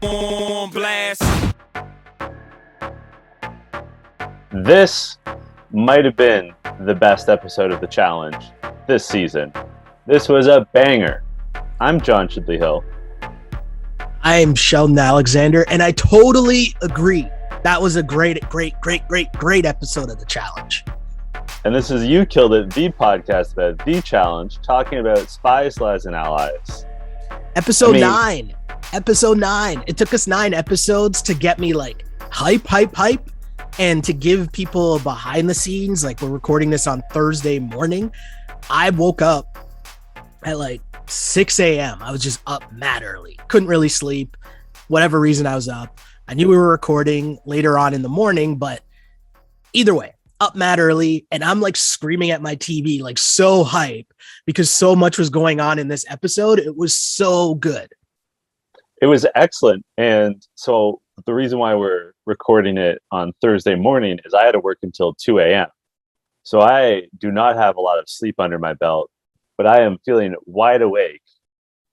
on blast. This might have been the best episode of the challenge this season. This was a banger. I'm John Shidley Hill. I'm Sheldon Alexander, and I totally agree. That was a great episode of the challenge. And this is You Killed It, the podcast about the challenge, talking about spies, lies, and allies. Episode 9. It took us 9 episodes to get me like hype, and to give people behind the scenes. Like, we're recording this on Thursday morning. I woke up at like 6 a.m. I was just up mad early. Couldn't really sleep. Whatever reason I was up. I knew we were recording later on in the morning, but either way, up mad early. And I'm like screaming at my TV, like so hype because so much was going on in this episode. It was so good. It was excellent. And so the reason why we're recording it on Thursday morning is I had to work until 2 a.m. So I do not have a lot of sleep under my belt, but I am feeling wide awake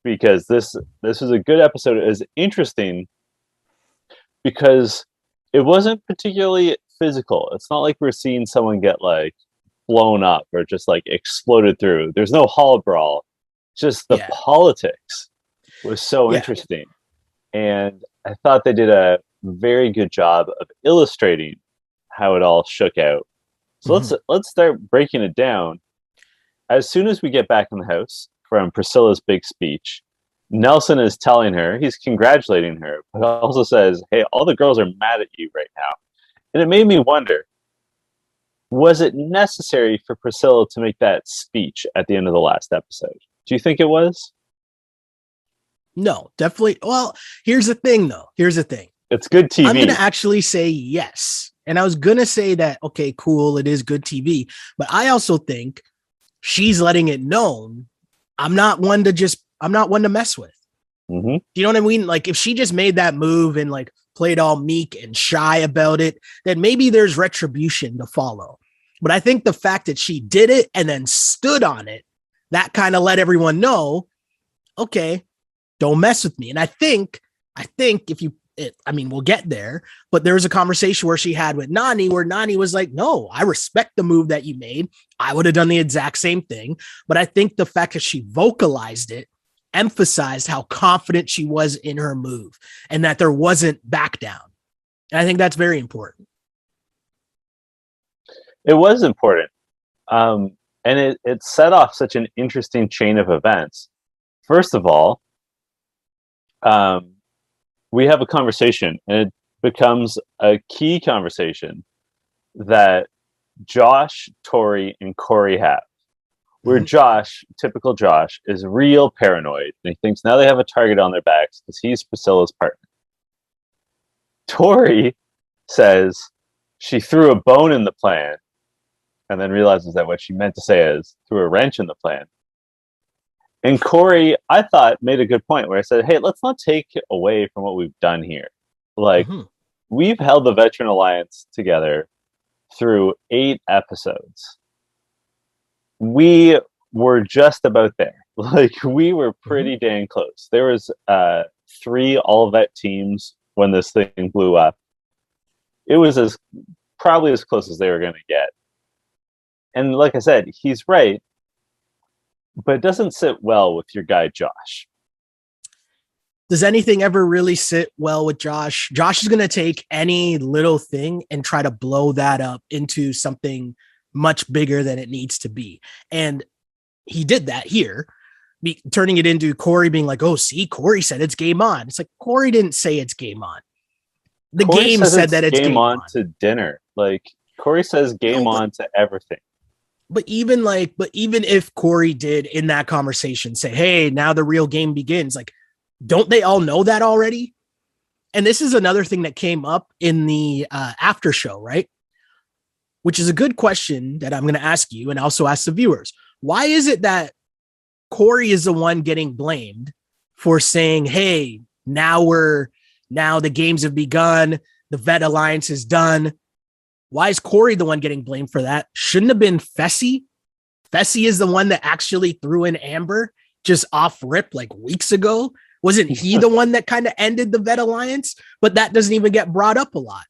because this was a good episode. It was interesting because it wasn't particularly physical. It's not like we're seeing someone get like blown up or just like exploded through. There's no hall brawl. Just the politics was so interesting. And I thought they did a very good job of illustrating how it all shook out. So let's start breaking it down. As soon as we get back in the house from Priscilla's big speech, Nelson is telling her, he's congratulating her, but also says, hey, all the girls are mad at you right now. And it made me wonder, was it necessary for Pricilla to make that speech at the end of the last episode? Do you think it was? No, definitely. Well, here's the thing, though. It's good TV. I'm going to actually say yes. And I was going to say that, okay, cool, it is good TV. But I also think she's letting it known I'm not one to mess with. Mm-hmm. You know what I mean? Like, if she just made that move and like played all meek and shy about it, then maybe there's retribution to follow. But I think the fact that she did it and then stood on it, that kind of let everyone know, okay, don't mess with me. And I think we'll get there, but there was a conversation where she had with Nani where Nani was like, no, I respect the move that you made. I would have done the exact same thing. But I think the fact that she vocalized it emphasized how confident she was in her move and that there wasn't back down. And I think that's very important. It was important. And it set off such an interesting chain of events. First of all, we have a conversation, and it becomes a key conversation that Josh, Tori, and Corey have, where Josh, typical Josh, is real paranoid, and he thinks now they have a target on their backs because he's Priscilla's partner. Tori says she threw a bone in the plan, and then realizes that what she meant to say is threw a wrench in the plan. And Corey, I thought, made a good point where I said, hey, let's not take away from what we've done here. Like, we've held the Veteran Alliance together through 8 episodes. We were just about there. Like, we were pretty dang close. There was 3 all-vet teams when this thing blew up. It was probably as close as they were going to get. And like I said, he's right. But it doesn't sit well with your guy, Josh. Does anything ever really sit well with Josh? Josh is going to take any little thing and try to blow that up into something much bigger than it needs to be. And he did that here, turning it into Corey being like, oh, see, Corey said it's game on. It's like, Corey didn't say it's game on. The Corey game said that it's game on to dinner. Like, Corey says game on to everything. But even if Corey did in that conversation say, hey, now the real game begins, like, don't they all know that already? And this is another thing that came up in the after show, right? Which is a good question that I'm going to ask you and also ask the viewers. Why is it that Corey is the one getting blamed for saying, hey, now the games have begun. The Vet Alliance is done. Why is Corey the one getting blamed for that? Shouldn't have been Fessy. Fessy is the one that actually threw in Amber just off rip like weeks ago Wasn't he the one that kind of ended the vet alliance? But that doesn't even get brought up a lot.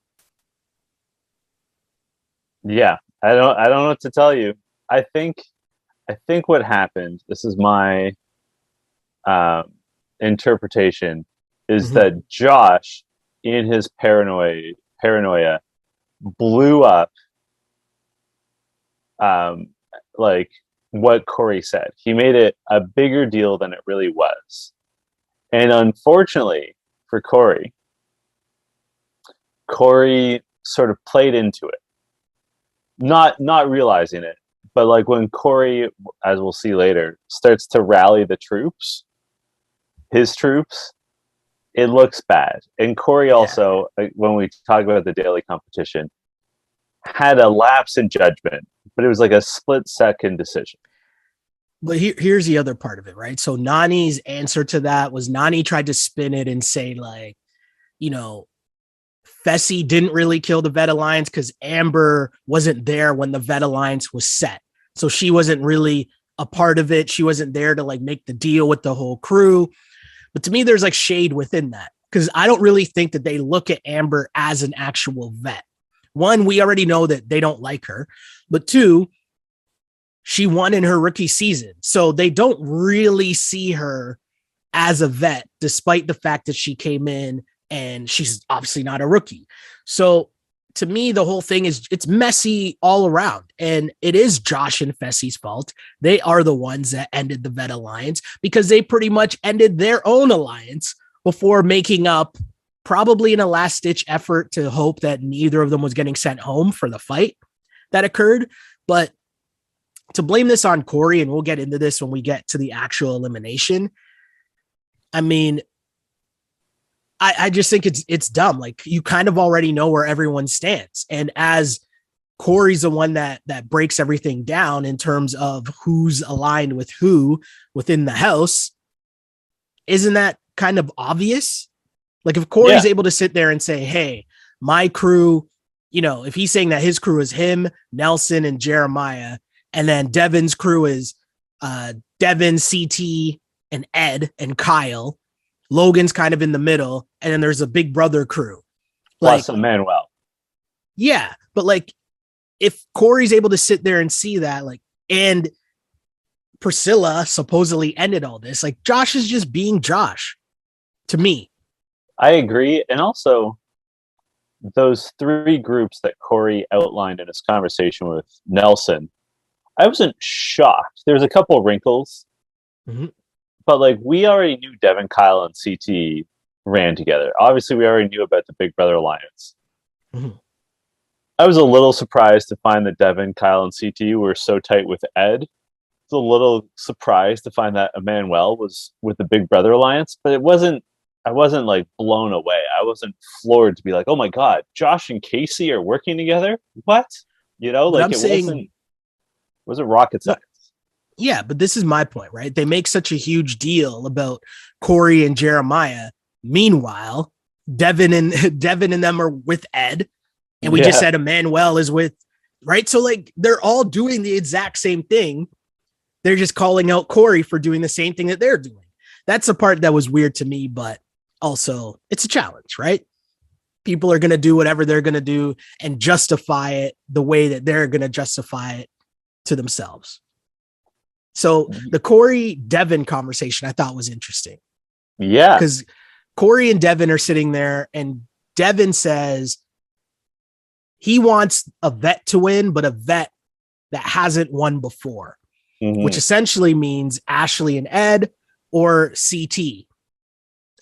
Yeah, I don't know what to tell you. I think what happened, this is my interpretation, is that Josh, in his paranoia, blew up like what Corey said. He made it a bigger deal than it really was. And unfortunately for Corey sort of played into it. Not realizing it. But like when Corey, as we'll see later, starts to rally the troops, his troops, it looks bad. And Corey also, when we talk about the daily competition, had a lapse in judgment, but it was like a split-second decision. But here's the other part of it, right? So Nani's answer to that was Nani tried to spin it and say, like, you know, Fessy didn't really kill the vet alliance because Amber wasn't there when the vet alliance was set. So she wasn't really a part of it. She wasn't there to like make the deal with the whole crew. But to me, there's like shade within that because I don't really think that they look at Amber as an actual vet. One, we already know that they don't like her, but two, she won in her rookie season. So they don't really see her as a vet, despite the fact that she came in and she's obviously not a rookie. So to me, the whole thing is it's messy all around. And it is Josh and Fessy's fault. They are the ones that ended the vet alliance because they pretty much ended their own alliance before making up probably in a last ditch effort to hope that neither of them was getting sent home for the fight that occurred. But to blame this on Corey, and we'll get into this when we get to the actual elimination. I mean, I just think it's dumb. Like you kind of already know where everyone stands. And as Corey's the one that breaks everything down in terms of who's aligned with who within the house, isn't that kind of obvious? Like if Corey's able to sit there and say, hey, my crew, you know, if he's saying that his crew is him, Nelson, and Jeremiah, and then Devin's crew is Devin, CT, and Ed, and Kyle. Logan's kind of in the middle, and then there's a Big Brother crew. Plus Emmanuel. Yeah, but like if Corey's able to sit there and see that, like, and Pricilla supposedly ended all this, like Josh is just being Josh to me. I agree. And also those three groups that Corey outlined in his conversation with Nelson, I wasn't shocked. There's a couple of wrinkles, but like we already knew Devin, Kyle, and CT ran together. Obviously, we already knew about the Big Brother Alliance. I was a little surprised to find that Devin, Kyle, and CT were so tight with Ed. I was a little surprised to find that Emmanuel was with the Big Brother Alliance, but it wasn't. I wasn't like blown away. I wasn't floored to be like, oh my God, Josh and Casey are working together. What? You know, like wasn't rocket science. Yeah, but this is my point, right? They make such a huge deal about Corey and Jeremiah. Meanwhile, Devin and them are with Ed. And we just said Emmanuel is with, right? So like they're all doing the exact same thing. They're just calling out Corey for doing the same thing that they're doing. That's the part that was weird to me, but also it's a challenge, right? People are going to do whatever they're going to do and justify it the way that they're going to justify it to themselves. So the Corey Devin conversation I thought was interesting. Yeah. Because Corey and Devin are sitting there and Devin says he wants a vet to win, but a vet that hasn't won before, which essentially means Ashley and Ed or CT.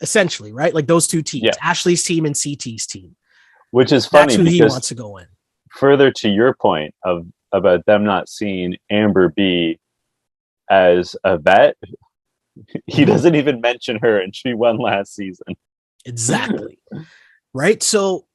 Essentially, right? Like those two teams, Ashley's team and CT's team. Which is funny. That's who he wants to go in. Further to your point about them not seeing Amber B as a vet, he doesn't even mention her, and she won last season. Exactly. Right? So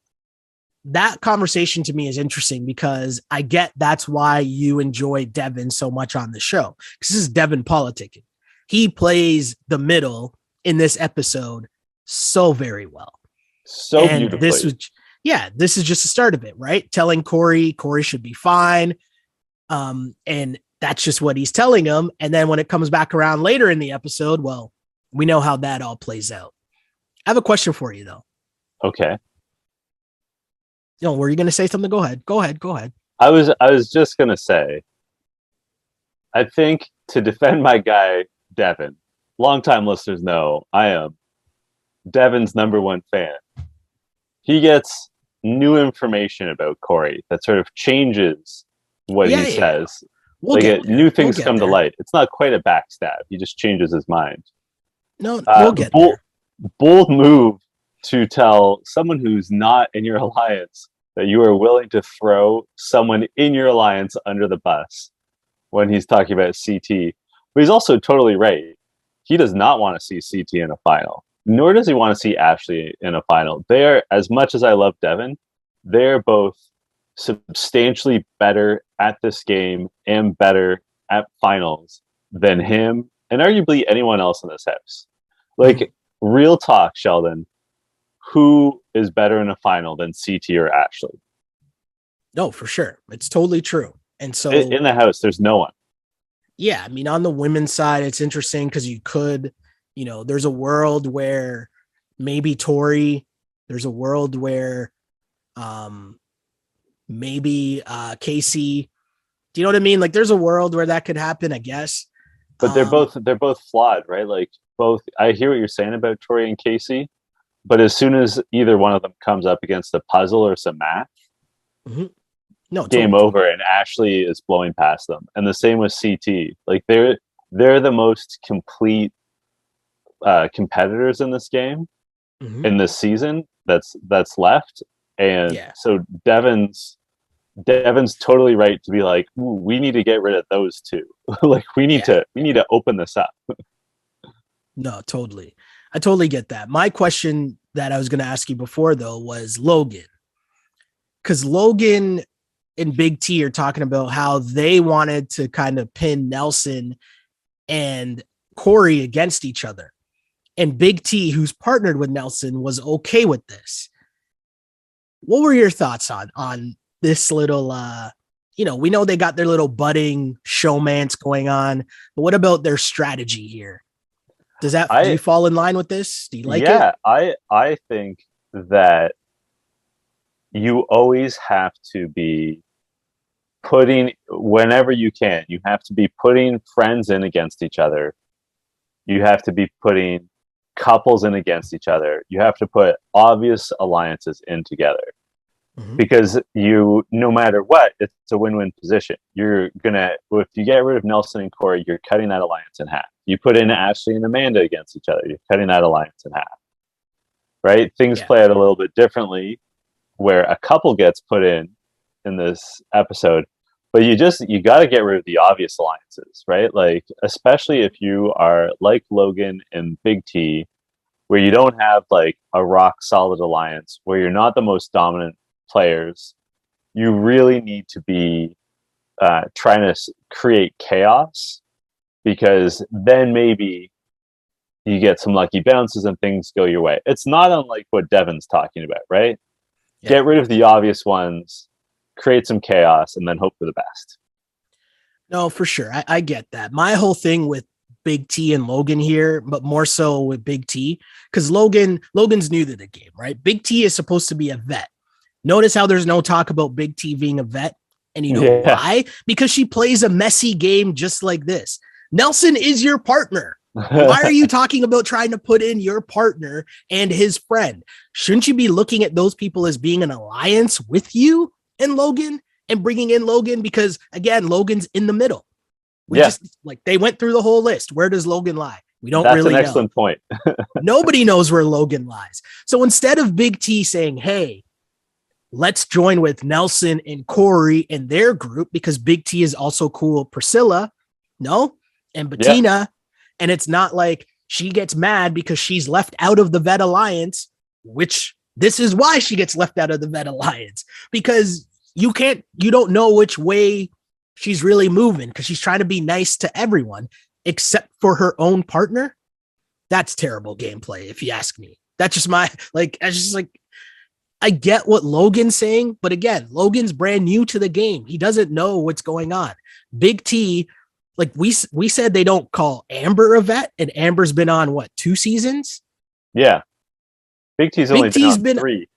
that conversation to me is interesting because I get that's why you enjoy Devin so much on the show. Because this is Devin politicking. He plays the middle in this episode so very well. So and beautifully. This is just the start of it, right? Telling Corey should be fine. And that's just what he's telling him. And then when it comes back around later in the episode, well, We know how that all plays out. I have a question for you though. Okay. No, were you going to say something? Go ahead. Go ahead. I was just gonna say, I think to defend my guy Devin, longtime listeners know I am Devin's number one fan. He gets new information about Corey that sort of changes what he Yeah. says. We'll get there. New things We'll get come to there. light. It's not quite a backstab. He just changes his mind. No, we'll get Bold, there. bold move to tell someone who's not in your alliance that you are willing to throw someone in your alliance under the bus when he's talking about CT. But he's also totally right. He does not want to see CT in a final, nor does he want to see Ashley in a final. They're, as much as I love Devin, they're both substantially better at this game and better at finals than him and arguably anyone else in this house. Real talk, Sheldon, who is better in a final than CT or Ashley? No, for sure. It's totally true. And so in the house, there's no one. Yeah, I mean, on the women's side, it's interesting because you could, there's a world where maybe Tori, there's a world where maybe Casey. Do you know what I mean? Like, there's a world where that could happen, I guess. But they're both flawed, right? Like, both. I hear what you're saying about Tori and Casey, but as soon as either one of them comes up against a puzzle or some math, no, game totally. over, and Ashley is blowing past them. And the same with CT. Like, they're the most complete competitors in this game, in this season that's left. And so Devin's totally right to be like, ooh, we need to get rid of those two. Like, we need to open this up. No, totally. I totally get that. My question that I was going to ask you before, though, was Logan. Because Logan and Big T are talking about how they wanted to kind of pin Nelson and Corey against each other. And Big T, who's partnered with Nelson, was okay with this. What were your thoughts on this little, we know they got their little budding showmance going on, but what about their strategy here? Do you fall in line with this? Do you like it? Yeah, I think that you always have to be whenever you can, you have to be putting friends in against each other. You have to be putting couples in against each other. You have to put obvious alliances in together. Because no matter what, it's a win-win position. If you get rid of Nelson and Corey, you're cutting that alliance in half. You put in Ashley and Amanda against each other, you're cutting that alliance in half. Right? Things play out a little bit differently where a couple gets put in this episode, but you got to get rid of the obvious alliances, right? Like, especially if you are like Logan and Big T, where you don't have like a rock solid alliance, where you're not the most dominant players, you really need to be trying to create chaos, because then maybe you get some lucky bounces and things go your way. It's not unlike what Devin's talking about, right? Yeah. Get rid of the obvious ones, create some chaos, and then hope for the best. No, for sure. I get that. My whole thing with Big T and Logan here, but more so with Big T, because Logan's new to the game, right? Big T is supposed to be a vet. Notice how there's no talk about Big T being a vet. And you know why? Because she plays a messy game just like this. Nelson is your partner. Why are you talking about trying to put in your partner and his friend? Shouldn't you be looking at those people as being an alliance with you and Logan and bringing in Logan? Because again, Logan's in the middle. They went through the whole list. Where does Logan lie? We don't really know. That's an excellent point. Nobody knows where Logan lies. So instead of Big T saying, hey, let's join with Nelson and Corey and their group, because Big T is also cool with Pricilla, and Bettina. Yeah. And it's not like she gets mad because she's left out of the vet alliance, which this is why she gets left out of the vet alliance, because you don't know which way she's really moving, because she's trying to be nice to everyone except for her own partner. That's terrible gameplay, if you ask me. That's just I get what Logan's saying, but again, Logan's brand new to the game. He doesn't know what's going on. Big T like we said they don't call Amber a vet, and Amber's been on what, 2 seasons? Yeah. Big T's only been on 3.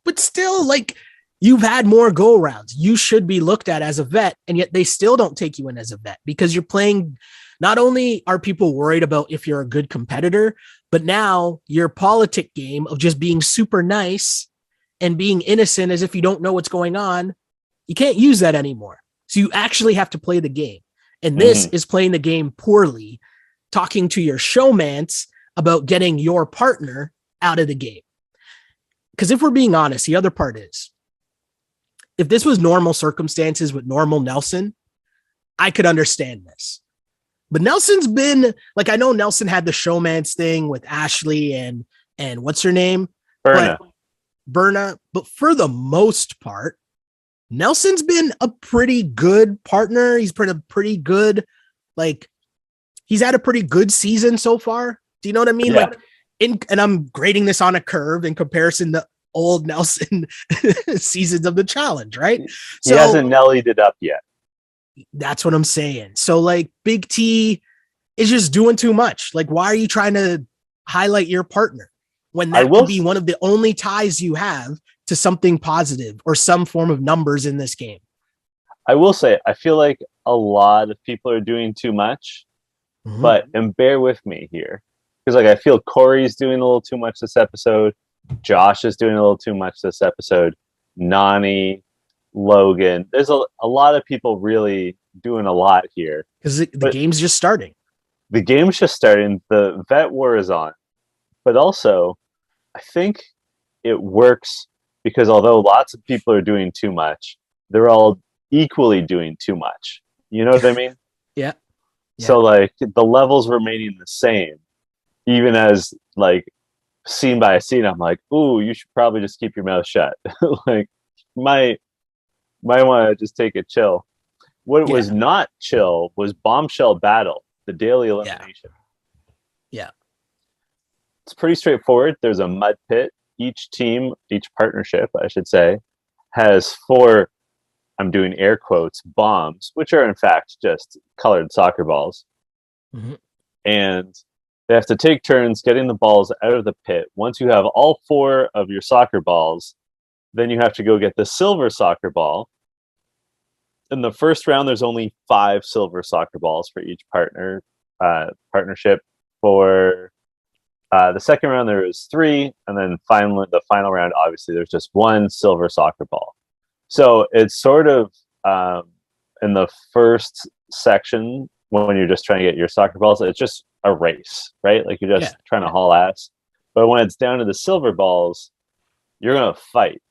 But still, like, you've had more go rounds. You should be looked at as a vet, and yet they still don't take you in as a vet because you're playing. Not only are people worried about if you're a good competitor, but now your politic game of just being super nice and being innocent as if you don't know what's going on, you can't use that anymore. So you actually have to play the game. And this is playing the game poorly, talking to your showmance about getting your partner out of the game. Because if we're being honest, the other part is, if this was normal circumstances with normal Nelson, I could understand this. But Nelson's been, like, I know Nelson had the showmance thing with Ashley and what's her name? Berna. But for the most part, Nelson's been a pretty good partner. He's been a pretty good, like, he's had a pretty good season so far. Do you know what I mean? Yeah. Like, and I'm grading this on a curve in comparison to old Nelson seasons of the challenge, right? He hasn't Nellied it up yet. That's what I'm saying. So, like, Big T is just doing too much. Like, why are you trying to highlight your partner when that could be one of the only ties you have to something positive or some form of numbers in this game? I will say, I feel like a lot of people are doing too much, and bear with me here. Because, like, I feel Corey's doing a little too much this episode. Josh is doing a little too much this episode. Nani, Logan. There's a lot of people really doing a lot here. Because the game's just starting. The game's just starting. The vet war is on. But also, I think it works because although lots of people are doing too much, they're all equally doing too much. You know what I mean? Yeah. So, like, the levels remaining the same, even as, like, scene by scene, I'm like, ooh, you should probably just keep your mouth shut. Like, might want to just take a chill. What was not chill was Bombshell Battle, the daily elimination. Yeah. It's pretty straightforward. There's a mud pit. Each team, each partnership, I should say, has 4, I'm doing air quotes, bombs, which are in fact just colored soccer balls. And they have to take turns getting the balls out of the pit. Once you have all 4 of your soccer balls, then you have to go get the silver soccer ball. In the first round, there's only 5 silver soccer balls for each partnership. For the second round, there is 3, and then finally, the final round, obviously, there's just 1 silver soccer ball. So it's sort of in the first section when you're just trying to get your soccer balls, it's just a race, right? Like, you're just trying to haul ass. But when it's down to the silver balls, you're gonna fight,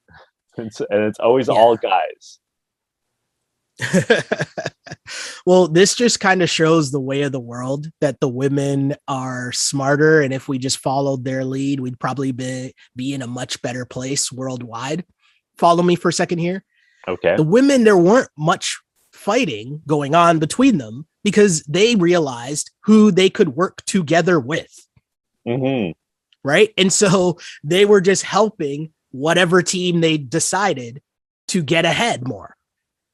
and it's always all guys. Well, this just kind of shows the way of the world, that the women are smarter, and if we just followed their lead, we'd probably be in a much better place worldwide. Follow me for a second here. Okay. The women, there weren't much fighting going on between them because they realized who they could work together with. Right? And so they were just helping whatever team they decided to get ahead more.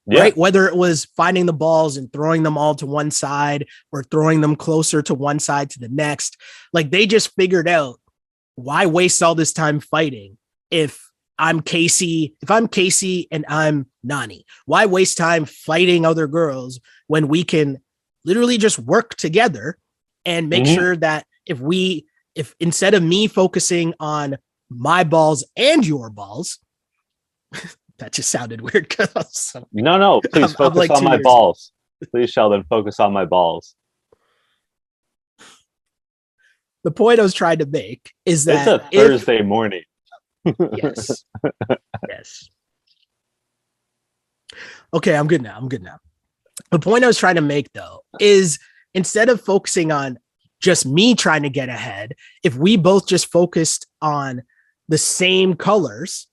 Right? Whether it was finding the balls and throwing them all to one side or throwing them closer to one side to the next. Like, they just figured out, why waste all this time fighting if I'm Casey and I'm Nani? Why waste time fighting other girls when we can literally just work together and make sure that if instead of me focusing on my balls and your balls, that just sounded weird. No, please focus on my balls. Please, Sheldon, focus on my balls. The point I was trying to make is that it's a Thursday morning. Yes. Okay, I'm good now. The point I was trying to make, though, is instead of focusing on just me trying to get ahead, if we both just focused on the same colors,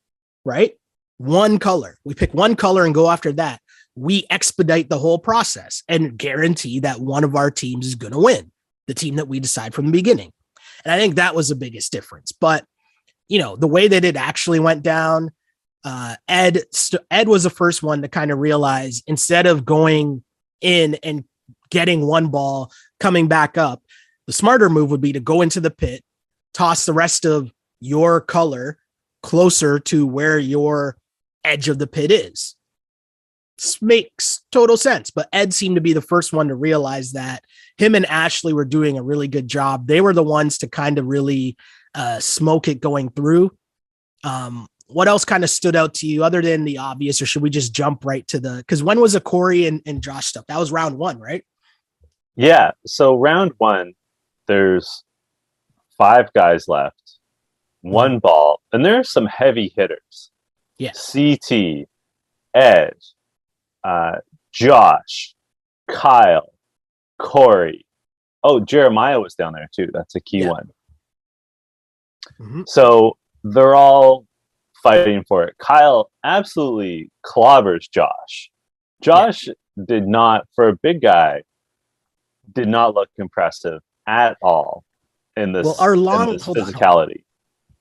right? One color, we pick one color and go after that, we expedite the whole process and guarantee that one of our teams is going to win, the team that we decide from the beginning. And I think that was the biggest difference. But, you know, the way that it actually went down, Ed was the first one to kind of realize, instead of going in and getting one ball, coming back up. The smarter move would be to go into the pit, toss the rest of your color closer to where your edge of the pit is. This makes total sense. But Ed seemed to be the first one to realize that. Him and Ashley were doing a really good job. They were the ones to kind of really smoke it going through. What else kind of stood out to you other than the obvious, or should we just jump right to because when was the Corey and Josh stuff? That was round 1, right? Yeah. So round 1, there's 5 guys left, 1 ball, and there's some heavy hitters. Yeah. CT, Ed, Josh, Kyle, Corey. Oh, Jeremiah was down there too. That's a key one. So they're all fighting for it. Kyle absolutely clobbers Josh. Josh did not, for a big guy, did not look impressive at all in this, in this physicality.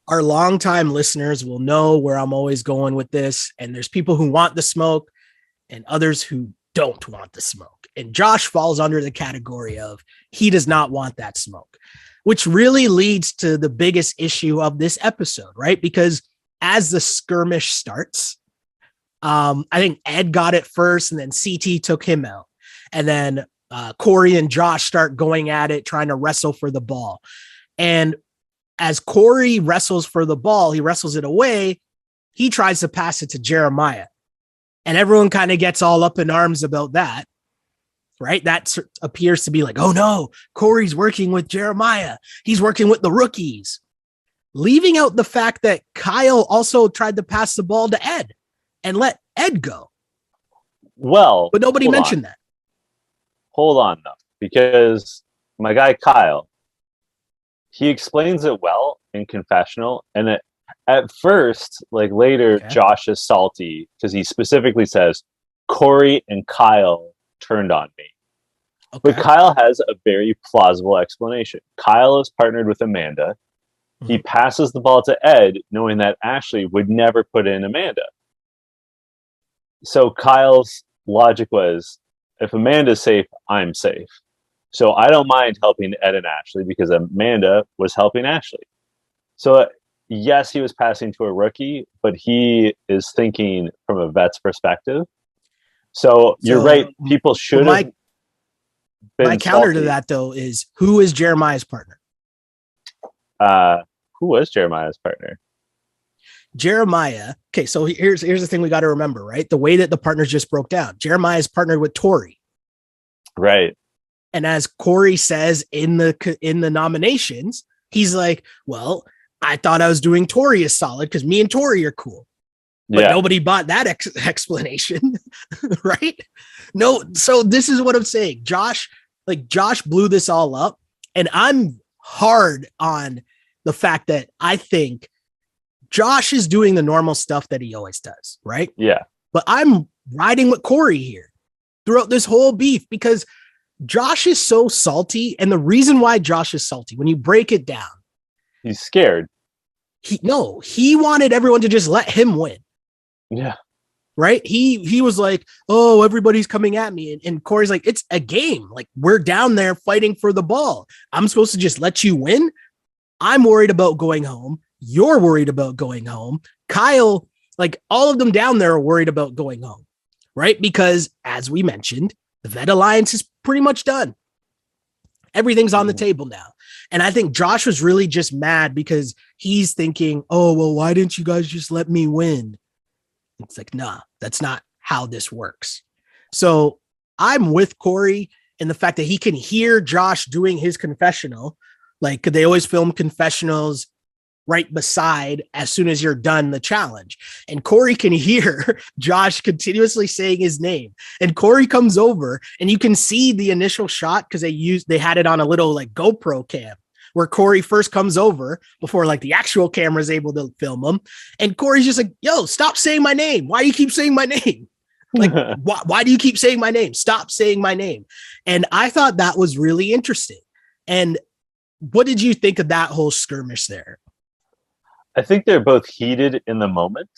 Our longtime listeners will know where I'm always going with this. And there's people who want the smoke and others who don't want the smoke. And Josh falls under the category of he does not want that smoke, which really leads to the biggest issue of this episode, right? Because as the skirmish starts, I think Ed got it first and then CT took him out. And then Corey and Josh start going at it, trying to wrestle for the ball. And as Corey wrestles for the ball, he wrestles it away. He tries to pass it to Jeremiah. And everyone kind of gets all up in arms about that, right? That appears to be like, oh no, Corey's working with Jeremiah. He's working with the rookies. Leaving out the fact that Kyle also tried to pass the ball to Ed and let Ed go. Well, but nobody mentioned that. Hold on though, because my guy Kyle, he explains it well in confessional, and at first, like later, Josh is salty because he specifically says Corey and Kyle turned on me. But Kyle has a very plausible explanation. Kyle is partnered with Amanda. He passes the ball to Ed, knowing that Ashley would never put in Amanda. So Kyle's logic was, if Amanda's safe, I'm safe. So I don't mind helping Ed and Ashley because Amanda was helping Ashley. So yes, he was passing to a rookie, but he is thinking from a vet's perspective. So you're right. People should have been my counter to that, though, is who is Jeremiah's partner? Who was Jeremiah's partner? Jeremiah. Okay, so here's the thing we got to remember, right? The way that the partners just broke down. Jeremiah's partnered with Tori. Right. And as Corey says in the nominations, he's like, well, I thought I was doing Tori a solid because me and Tori are cool. But nobody bought that explanation, right? No. So this is what I'm saying. Josh blew this all up. And I'm hard on the fact that I think Josh is doing the normal stuff that he always does, right? Yeah. But I'm riding with Corey here throughout this whole beef because Josh is so salty. And the reason why Josh is salty, when you break it down, he's scared. He wanted everyone to just let him win. Yeah. Right. He was like, oh, everybody's coming at me. And Corey's like, it's a game. Like, we're down there fighting for the ball. I'm supposed to just let you win. I'm worried about going home. You're worried about going home. Kyle, like all of them down there are worried about going home. Right. Because as we mentioned, the Vet Alliance is pretty much done. Everything's on the table now. And I think Josh was really just mad because he's thinking, oh, well, why didn't you guys just let me win? It's like, nah, that's not how this works. So I'm with Corey in the fact that he can hear Josh doing his confessional. Like, could they always film confessionals right beside as soon as you're done the challenge? And Corey can hear Josh continuously saying his name. And Corey comes over and you can see the initial shot because they had it on a little like GoPro cam where Corey first comes over before like the actual camera is able to film him. And Corey's just like, yo, stop saying my name. Why do you keep saying my name? Like, why do you keep saying my name? Stop saying my name. And I thought that was really interesting. And what did you think of that whole skirmish there? I think they're both heated in the moment,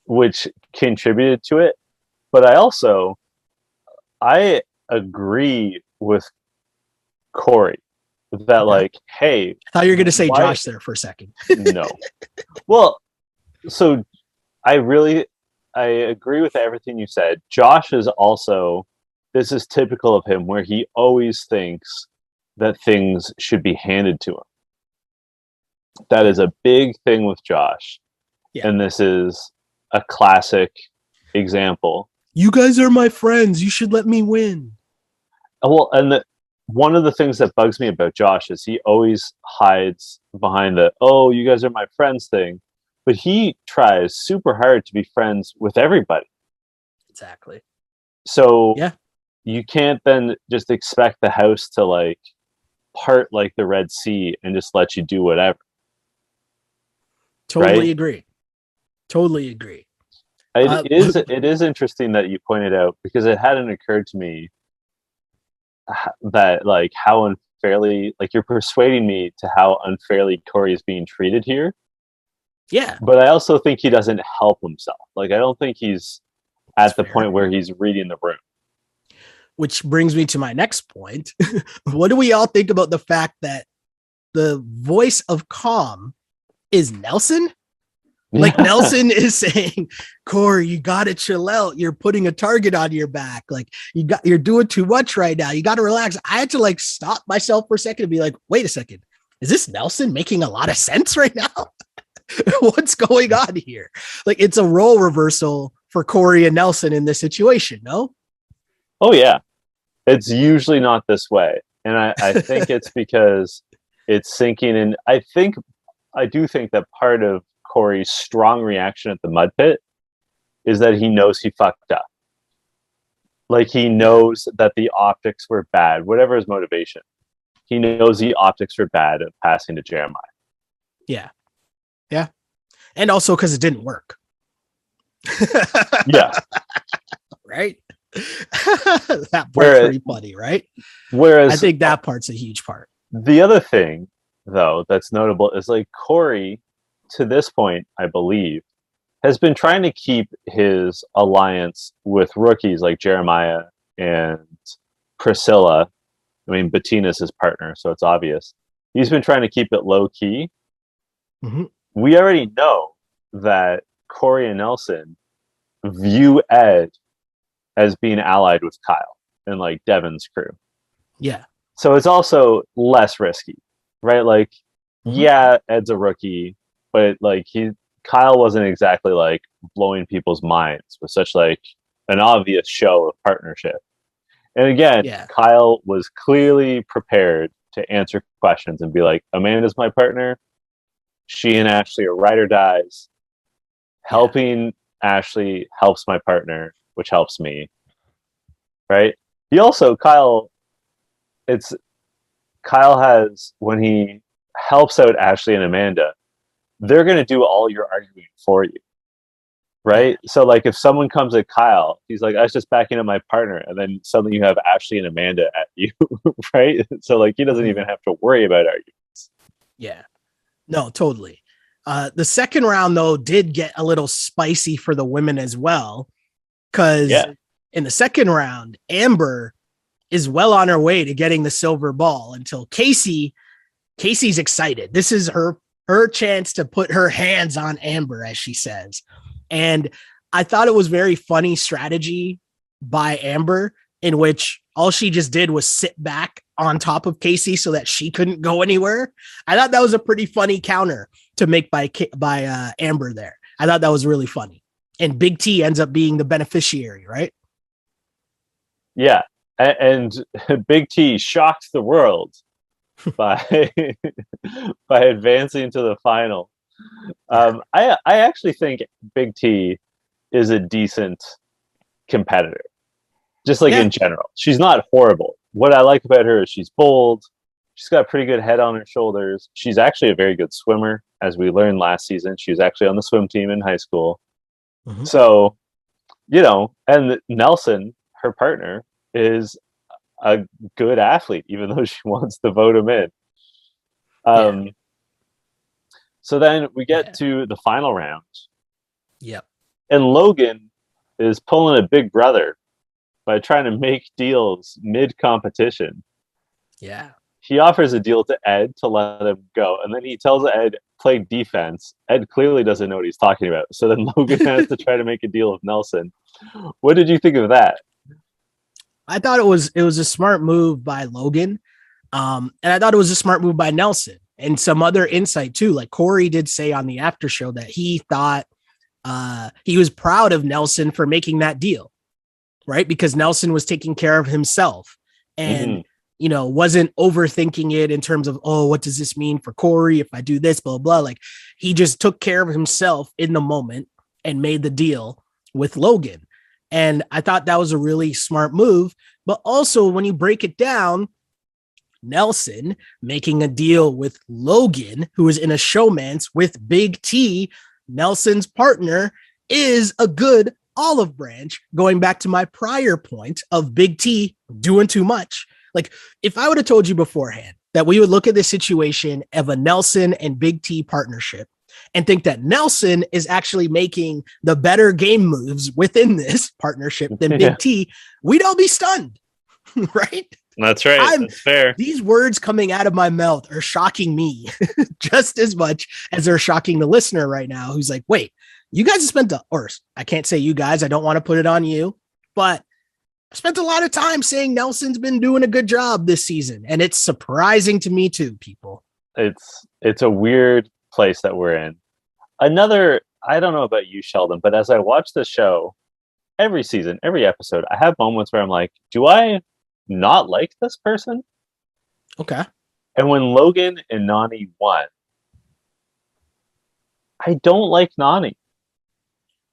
which contributed to it. But I agree with Corey that, Okay. like, hey, I thought you were going to say why? Josh there for a second. No. Well, so I agree with everything you said. Josh is also, this is typical of him, where he always thinks that things should be handed to him. That is a big thing with Josh. Yeah. And this is a classic example. You guys are my friends. You should let me win. Well, and one of the things that bugs me about Josh is he always hides behind the, oh, you guys are my friends thing. But he tries super hard to be friends with everybody. Exactly. So yeah, you can't then just expect the house to like part like the Red Sea and just let you do whatever. totally Right? agree. Totally agree. It is interesting that you pointed out, because it hadn't occurred to me that like how unfairly, like, you're persuading me to how unfairly Corey is being treated here. Yeah. But I also think he doesn't help himself. Like, I don't think he's at the fair. point where he's reading the room. Which brings me to my next point. What do we all think about the fact that the voice of calm is Nelson? Like, Nelson is saying, Corey, you gotta chill out. You're putting a target on your back. Like, you're doing too much right now. You gotta relax. I had to like stop myself for a second and be like, wait a second. Is this Nelson making a lot of sense right now? What's going on here? Like, it's a role reversal for Corey and Nelson in this situation, no? Oh yeah. It's usually not this way. And I think it's because it's sinking in. I do think that part of Corey's strong reaction at the mud pit is that he knows he fucked up. Like, he knows that the optics were bad, whatever his motivation. He knows the optics were bad of passing to Jeremiah. Yeah. Yeah. And also because it didn't work. Yeah. Right? That part's pretty funny, right? Whereas I think that part's a huge part. The other thing, though, that's notable is, like, Corey, to this point, I believe, has been trying to keep his alliance with rookies like Jeremiah and Pricilla. I mean, Bettina's his partner, so it's obvious. He's been trying to keep it low key. Mm-hmm. We already know that Corey and Nelson view Ed as being allied with Kyle and like Devin's crew. Yeah. So it's also less risky, right? Like, yeah, Ed's a rookie, but like Kyle wasn't exactly like blowing people's minds with such like an obvious show of partnership. And again, Kyle was clearly prepared to answer questions and be like, Amanda's my partner. She and Ashley are ride or dies. Helping Ashley helps my partner, which helps me. Right? He also, Kyle has, when he helps out Ashley and Amanda, they're going to do all your arguing for you. Right? So like, if someone comes at Kyle, he's like, I was just backing up my partner. And then suddenly you have Ashley and Amanda at you. Right? So like, he doesn't even have to worry about arguments. Yeah. No, totally. The second round, though, did get a little spicy for the women as well. Because in the second round, Amber is well on her way to getting the silver ball until Casey's excited. This is her chance to put her hands on Amber, as she says. And I thought it was very funny strategy by Amber, in which all she just did was sit back on top of Casey so that she couldn't go anywhere. I thought that was a pretty funny counter to make by Amber there. I thought that was really funny. And Big T ends up being the beneficiary, right? Yeah. And Big T shocked the world by advancing to the final. I actually think Big T is a decent competitor, just like in general. She's not horrible. What I like about her is she's bold. She's got a pretty good head on her shoulders. She's actually a very good swimmer, as we learned last season. She was actually on the swim team in high school. Mm-hmm. So, and Nelson, her partner, is a good athlete, even though she wants to vote him in. So then we get to the final round. Yep. And Logan is pulling a big brother by trying to make deals mid-competition. Yeah. He offers a deal to Ed to let him go, and then he tells Ed play defense. Ed clearly doesn't know what he's talking about, so then Logan has to try to make a deal with Nelson. What did you think of that? I thought it was a smart move by Logan. And I thought it was a smart move by Nelson. And some other insight too. Like Corey did say on the after show that he thought he was proud of Nelson for making that deal, right? Because Nelson was taking care of himself and, wasn't overthinking it in terms of, oh, what does this mean for Corey if I do this, blah, blah. Like he just took care of himself in the moment and made the deal with Logan. And I thought that was a really smart move. But also when you break it down, Nelson making a deal with Logan, who is in a showmance with Big T, Nelson's partner, is a good olive branch, going back to my prior point of Big T doing too much. Like, if I would have told you beforehand that we would look at the situation of a Nelson and Big T partnership and think that Nelson is actually making the better game moves within this partnership than Big T, we'd all be stunned, right? That's right. That's fair. These words coming out of my mouth are shocking me just as much as they're shocking the listener right now, who's like, wait, you guys have spent or I can't say you guys, I don't want to put it on you, but I spent a lot of time saying Nelson's been doing a good job this season. And it's surprising to me too, people. It's a weird place that we're in. I don't know about you, Sheldon, but as I watch the show, every season, every episode, I have moments where I'm like, do I not like this person? Okay. And when Logan and Nani won, I don't like Nani.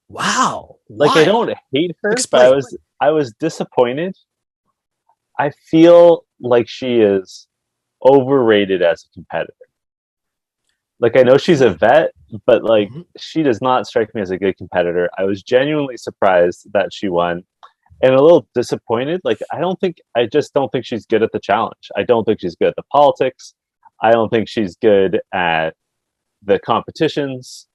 Wow. Like, why? I don't hate her, Explain. but I was disappointed. I feel like she is overrated as a competitor. Like, I know she's a vet, but like she does not strike me as a good competitor. I was genuinely surprised that she won and a little disappointed. Like, I just don't think she's good at the challenge. I don't think she's good at the politics. I don't think she's good at the competitions.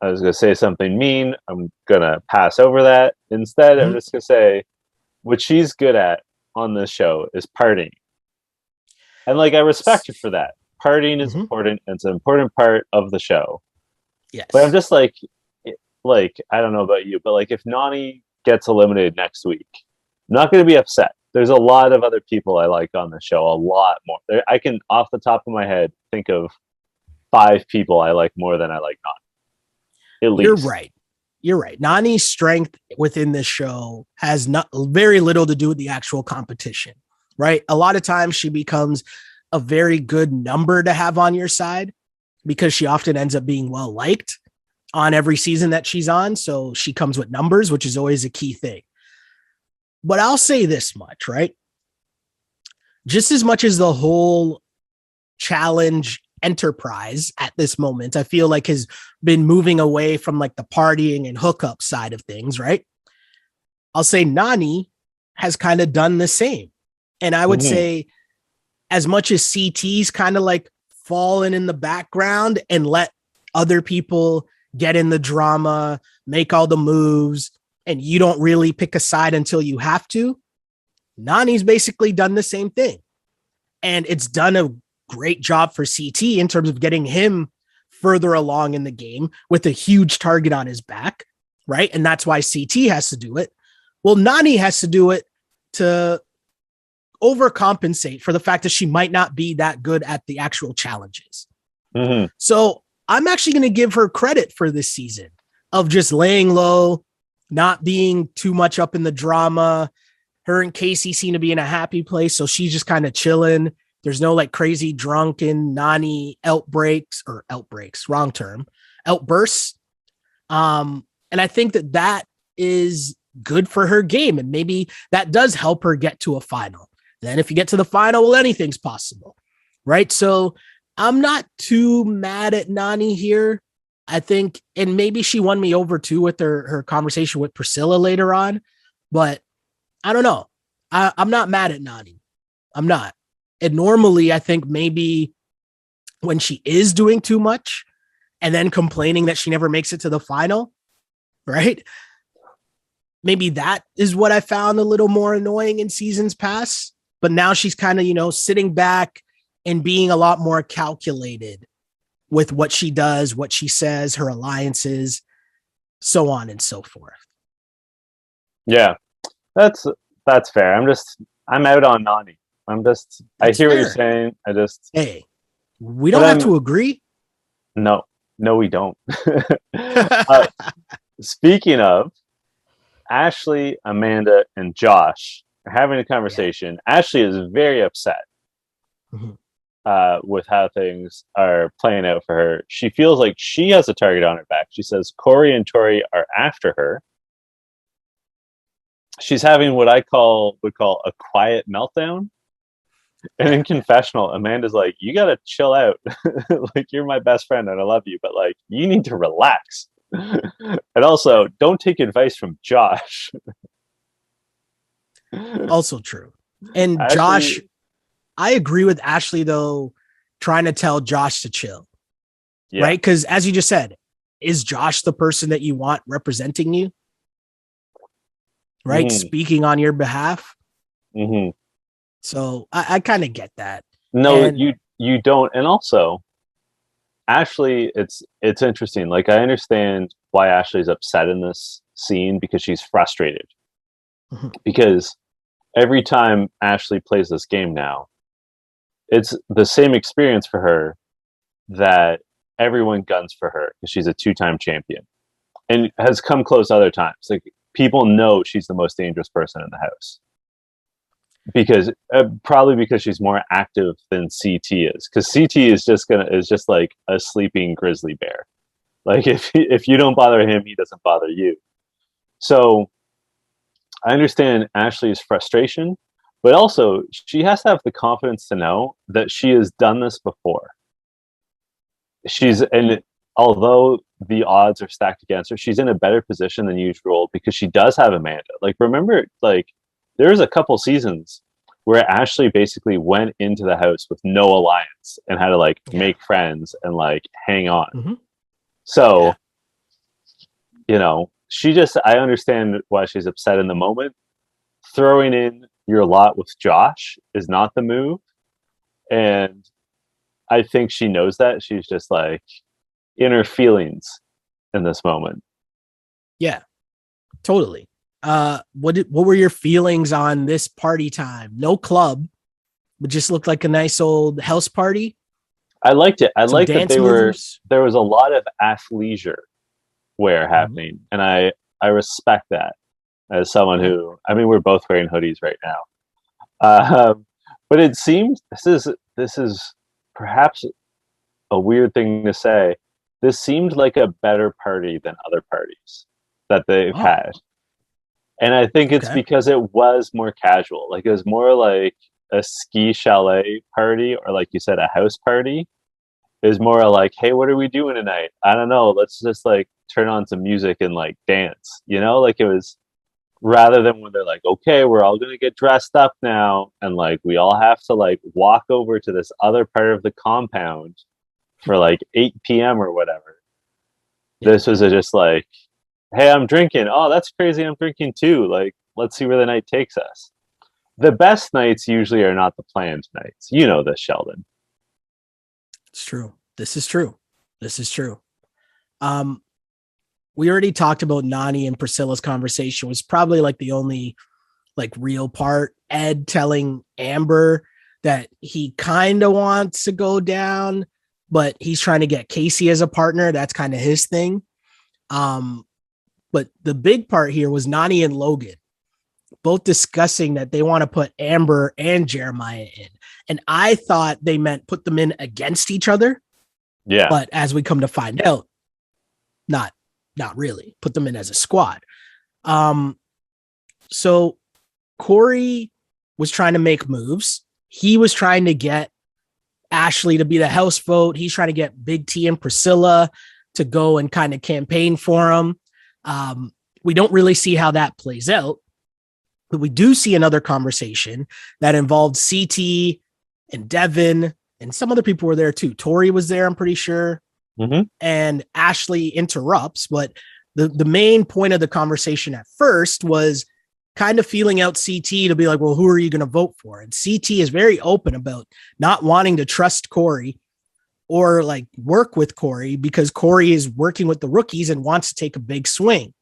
I was going to say something mean. I'm going to pass over that. Instead, I'm just going to say what she's good at on this show is partying. And like, I respect her for that. Partying is important. And it's an important part of the show. Yes. But I'm just like, I don't know about you, but like if Nani gets eliminated next week, I'm not going to be upset. There's a lot of other people I like on the show, a lot more. I can, off the top of my head, think of 5 people I like more than I like Nani. At least. You're right. Nani's strength within this show has very little to do with the actual competition, right? A lot of times she becomes a very good number to have on your side because she often ends up being well liked on every season that she's on. So she comes with numbers, which is always a key thing. But I'll say this much, right? Just as much as the whole challenge enterprise at this moment, I feel like has been moving away from like the partying and hookup side of things, right? I'll say Nani has kind of done the same. And I would say as much as CT's kind of like fallen in the background and let other people get in the drama, make all the moves, and you don't really pick a side until you have to, Nani's basically done the same thing. And it's done a great job for CT in terms of getting him further along in the game with a huge target on his back, right? And that's why CT has to do it. Well, Nani has to do it to overcompensate for the fact that she might not be that good at the actual challenges. So I'm actually going to give her credit for this season of just laying low, not being too much up in the drama. Her and Casey seem to be in a happy place, so she's just kind of chilling. There's no like crazy drunken Nani outbreaks, wrong term, outbursts. And I think that is good for her game. And maybe that does help her get to a final. Then if you get to the final, well, anything's possible, right? So I'm not too mad at Nani here. I think, and maybe she won me over too with her conversation with Pricilla later on, but I don't know. I'm not mad at Nani. I'm not. And normally I think maybe when she is doing too much and then complaining that she never makes it to the final, right? maybe that is what I found a little more annoying in seasons past. But now she's kind of, sitting back and being a lot more calculated with what she does, what she says, her alliances, so on and so forth. Yeah, that's fair. I'm out on Nani. I hear what you're saying. Hey, we don't have to agree. No, we don't. Speaking of, Ashley, Amanda, and Josh are having a conversation. Yeah. Ashley is very upset with how things are playing out for her. She feels like she has a target on her back. She says Corey and Tori are after her. She's having what I would call a quiet meltdown. And in confessional, Amanda's like, you got to chill out. Like, you're my best friend and I love you, but like, you need to relax. And also, don't take advice from Josh. Also true. And Ashley, Josh, I agree with Ashley, though, trying to tell Josh to chill. Yeah. Right? Because as you just said, is Josh the person that you want representing you? Right? Speaking on your behalf. Mm-hmm. So I kind of get that. No, you don't. And also, Ashley, it's interesting. Like, I understand why Ashley's upset in this scene because she's frustrated. Mm-hmm. Because every time Ashley plays this game now, it's the same experience for her that everyone guns for her because she's a 2-time champion and has come close other times. Like, people know she's the most dangerous person in the house. Because probably because she's more active than CT is, because CT is just like a sleeping grizzly bear. Like, if you don't bother him, he doesn't bother you. So I understand Ashley's frustration, but also she has to have the confidence to know that she has done this before. And although the odds are stacked against her, she's in a better position than usual because she does have Amanda. Like, remember, like, there's a couple seasons where Ashley basically went into the house with no alliance and had to make friends and hang on. Mm-hmm. So, I understand why she's upset in the moment. Throwing in your lot with Josh is not the move. And I think she knows that. She's just in her feelings in this moment. Yeah, totally. What were your feelings on this party time? No club, but just looked like a nice old house party. I liked it. I liked that there was a lot of athleisure wear happening, and I respect that as someone who, we're both wearing hoodies right now. But it seemed this is perhaps a weird thing to say. This seemed like a better party than other parties that they've had. And I think it's because it was more casual. Like, it was more like a ski chalet party, or like you said, a house party. It was more like, hey, what are we doing tonight? I don't know. Let's just turn on some music and dance. It was, rather than when they're okay, we're all going to get dressed up now. And we all have to walk over to this other part of the compound for 8 p.m. or whatever. Yeah. This was just hey, I'm drinking. Oh, that's crazy. I'm drinking too. Let's see where the night takes us. The best nights usually are not the planned nights. You know this, Sheldon. It's true. This is true. We already talked about Nani and Priscilla's conversation. It was probably the only real part. Ed telling Amber that he kind of wants to go down, but he's trying to get Casey as a partner. That's kind of his thing. But the big part here was Nani and Logan both discussing that they want to put Amber and Jeremiah in. And I thought they meant put them in against each other. Yeah. But as we come to find out, not really. Put them in as a squad. So Corey was trying to make moves. He was trying to get Ashley to be the house vote. He's trying to get Big T and Pricilla to go and kind of campaign for him. We don't really see how that plays out, but we do see another conversation that involved CT and Devin, and some other people were there too. Tori was there, I'm pretty sure. Mm-hmm. And Ashley interrupts, but the main point of the conversation at first was kind of feeling out CT to be like, well, who are you going to vote for? And CT is very open about not wanting to trust Corey or like work with Corey because Corey is working with the rookies and wants to take a big swing.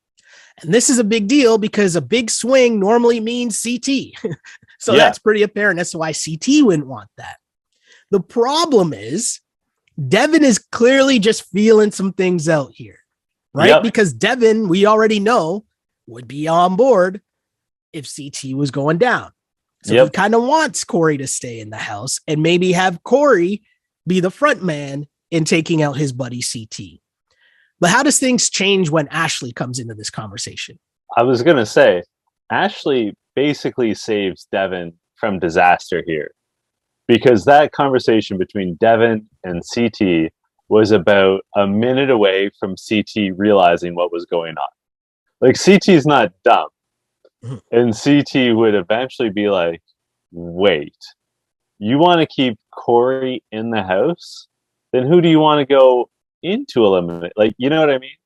And this is a big deal because a big swing normally means CT. So that's pretty apparent as to why CT wouldn't want that. The problem is Devin is clearly just feeling some things out here, right? Yep. Because Devin, we already know, would be on board if CT was going down. So he kind of wants Corey to stay in the house and maybe have Corey be the front man in taking out his buddy CT. But how does things change when Ashley comes into this conversation? I was going to say, Ashley basically saves Devin from disaster here because that conversation between Devin and CT was about a minute away from CT realizing what was going on. Like, CT's not dumb. And CT would eventually be like, wait, you want to keep Corey in the house? Then who do you want to go into eliminate? Like, you know what I mean?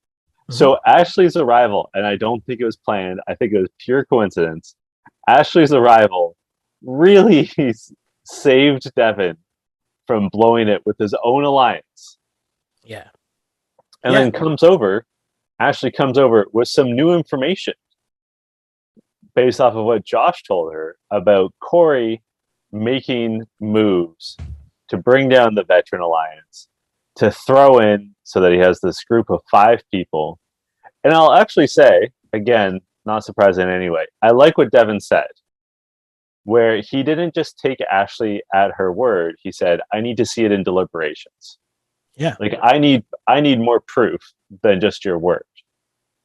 So Ashley's arrival, and I don't think it was planned, I think it was pure coincidence. Ashley's arrival really saved Devin from blowing it with his own alliance. Yeah. And then Ashley comes over with some new information based off of what Josh told her about Corey making moves to bring down the veteran alliance, to throw in so that he has this group of 5 people. And I'll actually say, again, not surprising anyway, I like what Devin said, where he didn't just take Ashley at her word. He said, I need to see it in deliberations. Yeah. Like, I need more proof than just your word.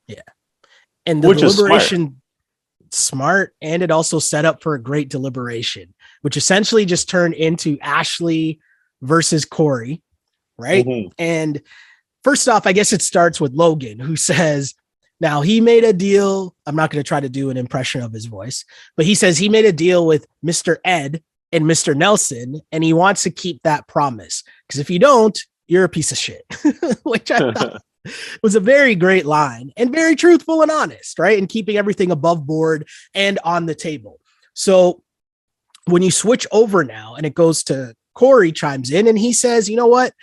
Yeah. And the deliberation, smart, and it also set up for a great deliberation, which essentially just turned into Ashley versus Corey, right? And first off, I guess it starts with Logan, who says, now he made a deal. I'm not going to try to do an impression of his voice, but he says he made a deal with Mr. Ed and Mr. Nelson, and he wants to keep that promise. Because if you don't, you're a piece of shit, which I thought was a very great line and very truthful and honest, right? And keeping everything above board and on the table. So when you switch over now and it goes to Corey chimes in and he says, you know what?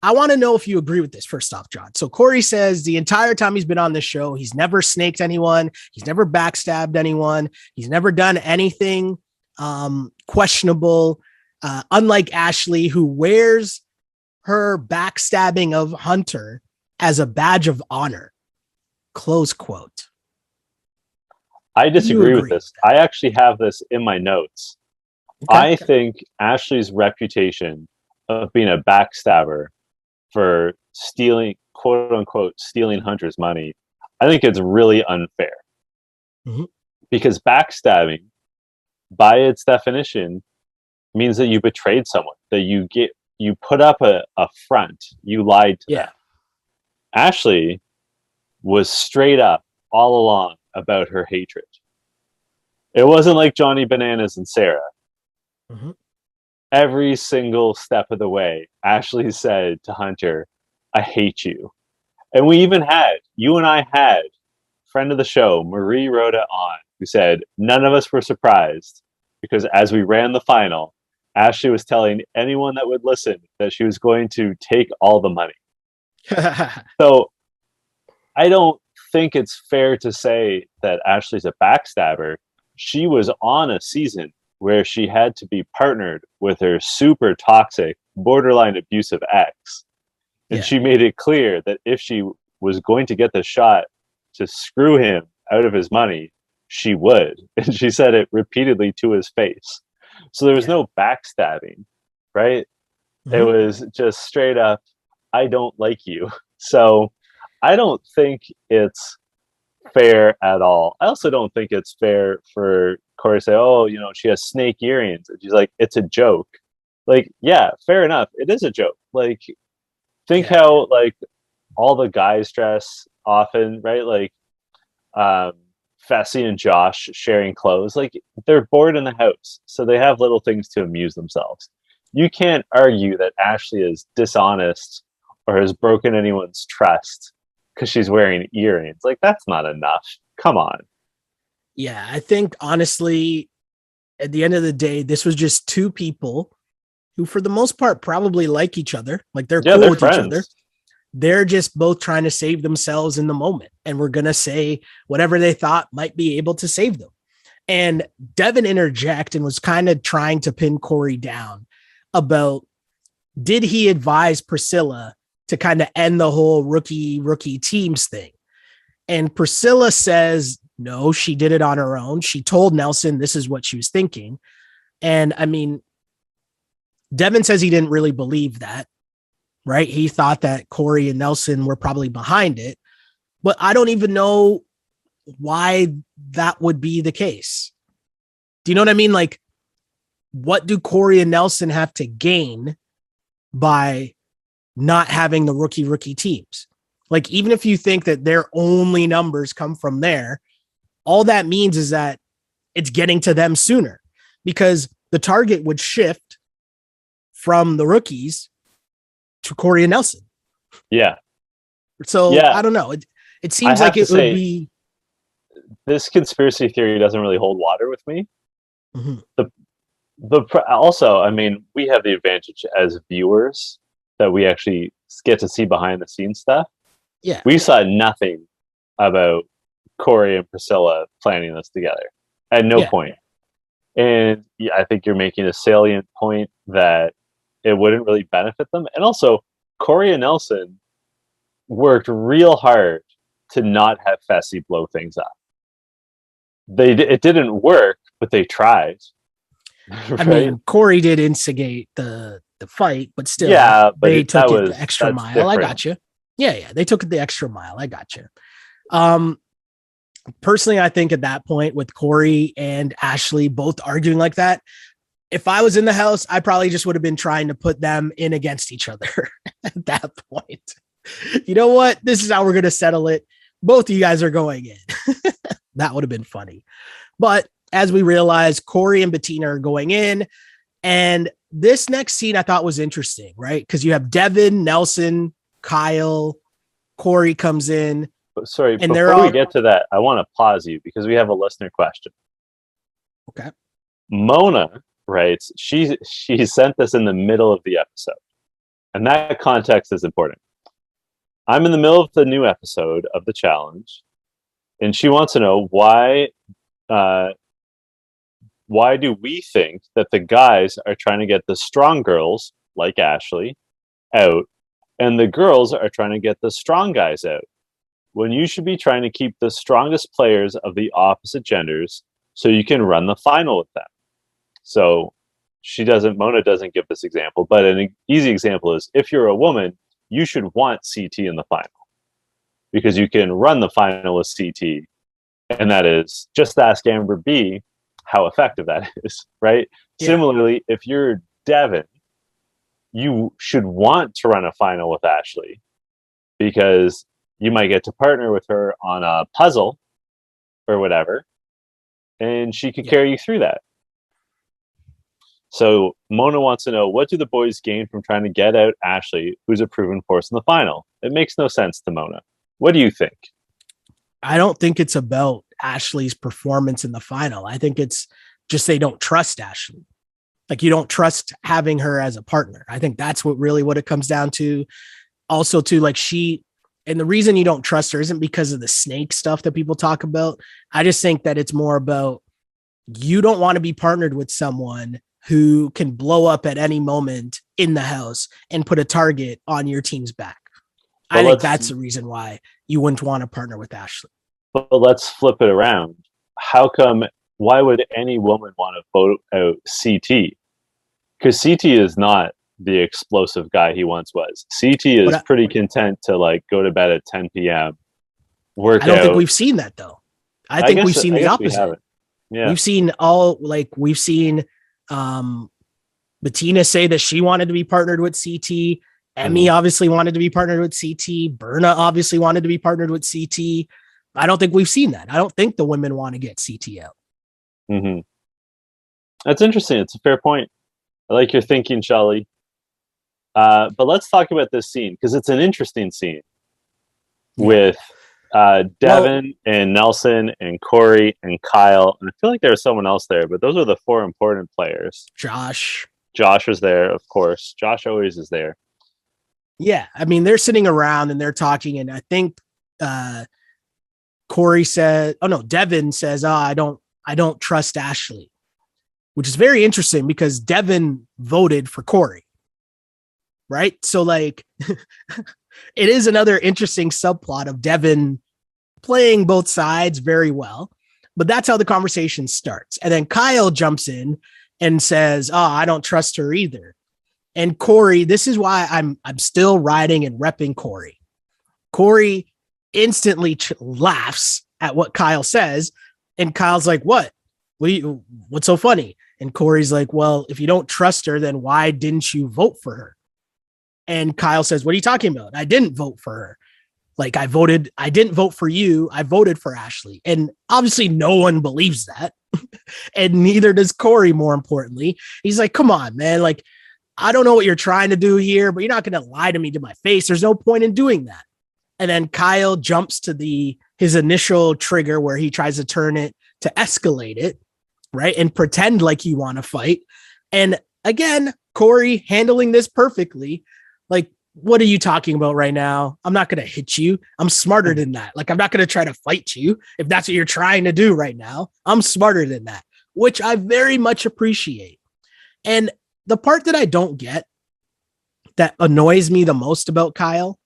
I want to know if you agree with this first off, John. So Corey says the entire time he's been on this show, he's never snaked anyone. He's never backstabbed anyone. He's never done anything questionable. Unlike Ashley, who wears her backstabbing of Hunter as a badge of honor. Close quote. I disagree with this. I actually have this in my notes. Okay. I think Ashley's reputation of being a backstabber for stealing, quote unquote, stealing Hunter's money, I think it's really unfair. Because backstabbing, by its definition, means that you betrayed someone, that you put up a front, you lied to them. Ashley was straight up all along about her hatred. It wasn't like Johnny Bananas and Sarah. Every single step of the way, Ashley said to Hunter, I hate you. And you and I had, friend of the show, Marie Rhoda on, who said, none of us were surprised because as we ran the final, Ashley was telling anyone that would listen that she was going to take all the money. So I don't think it's fair to say that Ashley's a backstabber. She was on a season where she had to be partnered with her super toxic, borderline abusive ex. And she made it clear that if she was going to get the shot to screw him out of his money, she would. And she said it repeatedly to his face. So there was no backstabbing, right? It was just straight up, I don't like you. So I don't think it's fair at all. I also don't think it's fair for Corey to say, oh, she has snake earrings. And she's like, it's a joke. Like, yeah, fair enough. It is a joke. Like, think how, like, all the guys dress often, right? Like, Fessy and Josh sharing clothes. Like, they're bored in the house. So they have little things to amuse themselves. You can't argue that Ashley is dishonest or has broken anyone's trust because she's wearing earrings. Like, that's not enough. Come on. Yeah, I think honestly, at the end of the day, this was just two people who, for the most part, probably like each other. Like they're Yeah, cool they're with each other. friends. They're just both trying to save themselves in the moment. And we're going to say whatever they thought might be able to save them. And Devin interjected and was kind of trying to pin Corey down about, did he advise Pricilla to kind of end the whole rookie teams thing? And Pricilla says, no, she did it on her own. She told Nelson this is what she was thinking. And I mean, Devin says he didn't really believe that, right? He thought that Corey and Nelson were probably behind it, but I don't even know why that would be the case. Do you know what I mean? Like, what do Corey and Nelson have to gain by not having the rookie teams? Like, even if you think that their only numbers come from there, all that means is that it's getting to them sooner, because the target would shift from the rookies to Corey and Nelson. Yeah. So yeah. I don't know. It seems like it would be. This conspiracy theory doesn't really hold water with me. Mm-hmm. Also, I mean, we have the advantage as viewers that we actually get to see behind the scenes stuff. Yeah. We saw nothing about Corey and Pricilla planning this together at no point. And I think you're making a salient point that it wouldn't really benefit them. And also, Corey and Nelson worked real hard to not have Fessy blow things up. It didn't work, but they tried. Right? I mean, Corey did instigate the fight, but still, but they took it the extra mile. Different. I got you. Yeah, they took it the extra mile. I got you. Personally, I think at that point, with Corey and Ashley both arguing like that, if I was in the house, I probably just would have been trying to put them in against each other at that point. You know what? This is how we're going to settle it. Both of you guys are going in. That would have been funny. But as we realize, Corey and Bettina are going in. And this next scene I thought was interesting, right? Because you have Devin, Nelson, Kyle, Corey comes in. Sorry, and before we get to that, I want to pause you because we have a listener question. Okay. Mona writes, she sent this in the middle of the episode. And that context is important. I'm in the middle of the new episode of the challenge, and she wants to know why do we think that the guys are trying to get the strong girls, like Ashley, out, and the girls are trying to get the strong guys out, when you should be trying to keep the strongest players of the opposite genders so you can run the final with them. So Mona doesn't give this example, but an easy example is, if you're a woman, you should want CT in the final because you can run the final with CT. And that is, just ask Amber B how effective that is, right? Yeah. Similarly, if you're Devin, you should want to run a final with Ashley because you might get to partner with her on a puzzle or whatever, and she could carry you through that. So Mona wants to know, what do the boys gain from trying to get out Ashley, who's a proven force in the final? It makes no sense to Mona. What do you think? I don't think it's about Ashley's performance in the final. I think it's just they don't trust Ashley. Like, you don't trust having her as a partner. I think that's what it comes down to. Also, too, like, and the reason you don't trust her isn't because of the snake stuff that people talk about. I just think that it's more about, you don't want to be partnered with someone who can blow up at any moment in the house and put a target on your team's back. I think that's the reason why you wouldn't want to partner with Ashley. But let's flip it around. Why would any woman want to vote out CT? Because CT is not the explosive guy he once was. CT is pretty content to, like, go to bed at 10 p.m. I don't think we've seen that, though. I think we've seen the opposite. We've seen Bettina say that she wanted to be partnered with CT. Emmy obviously wanted to be partnered with CT. Berna obviously wanted to be partnered with CT. I don't think we've seen that. I don't think the women want to get CT out. Mm-hmm. That's interesting. It's a fair point. I like your thinking, Shelly. But let's talk about this scene, because it's an interesting scene. Yeah. with Well, Devin and Nelson and Corey and Kyle. And I feel like there was someone else there, but those are the four important players. Josh. Josh was there, of course. Josh always is there. Yeah. I mean, they're sitting around and they're talking, and I think Corey said, oh no, Devin says, oh, I don't trust Ashley, which is very interesting because Devin voted for Corey. Right. So like it is another interesting subplot of Devin playing both sides very well. But that's how the conversation starts. And then Kyle jumps in and says, oh, I don't trust her either. And Corey, this is why I'm still riding and repping Corey. Corey instantly laughs at what Kyle says. And Kyle's like, what's so funny? And Corey's like, well, if you don't trust her, then why didn't you vote for her? And Kyle says, what are you talking about? I didn't vote for her. Like I didn't vote for you. I voted for Ashley. And obviously no one believes that. And neither does Corey, more importantly. He's like, come on, man. Like, I don't know what you're trying to do here, but you're not going to lie to me to my face. There's no point in doing that. And then Kyle jumps to his initial trigger where he tries to turn it to escalate it, right? And pretend like you want to fight. And again, Corey handling this perfectly. Like, what are you talking about right now? I'm not going to hit you. I'm smarter than that. Like, I'm not going to try to fight you if that's what you're trying to do right now. I'm smarter than that, which I very much appreciate. And the part that I don't get that annoys me the most about Kyle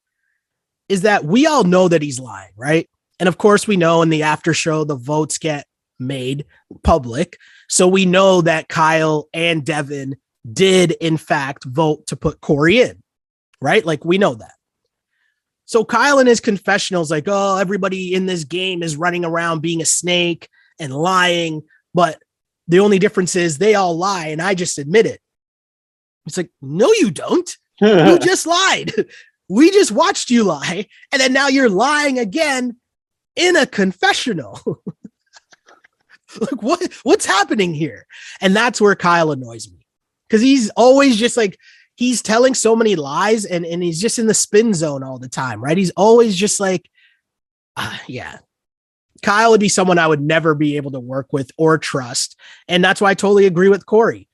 is that we all know that he's lying, right? And of course, we know in the after show, the votes get made public. So we know that Kyle and Devin did, in fact, vote to put Corey in. Right? Like we know that. So Kyle in his confessional is like, oh, everybody in this game is running around being a snake and lying. But the only difference is they all lie and I just admit it. It's like, no, you don't. You just lied. We just watched you lie. And then now you're lying again in a confessional. Like what's happening here? And that's where Kyle annoys me. Because he's always just like, he's telling so many lies and he's just in the spin zone all the time, right? He's always just like, yeah. Kyle would be someone I would never be able to work with or trust. And that's why I totally agree with Corey.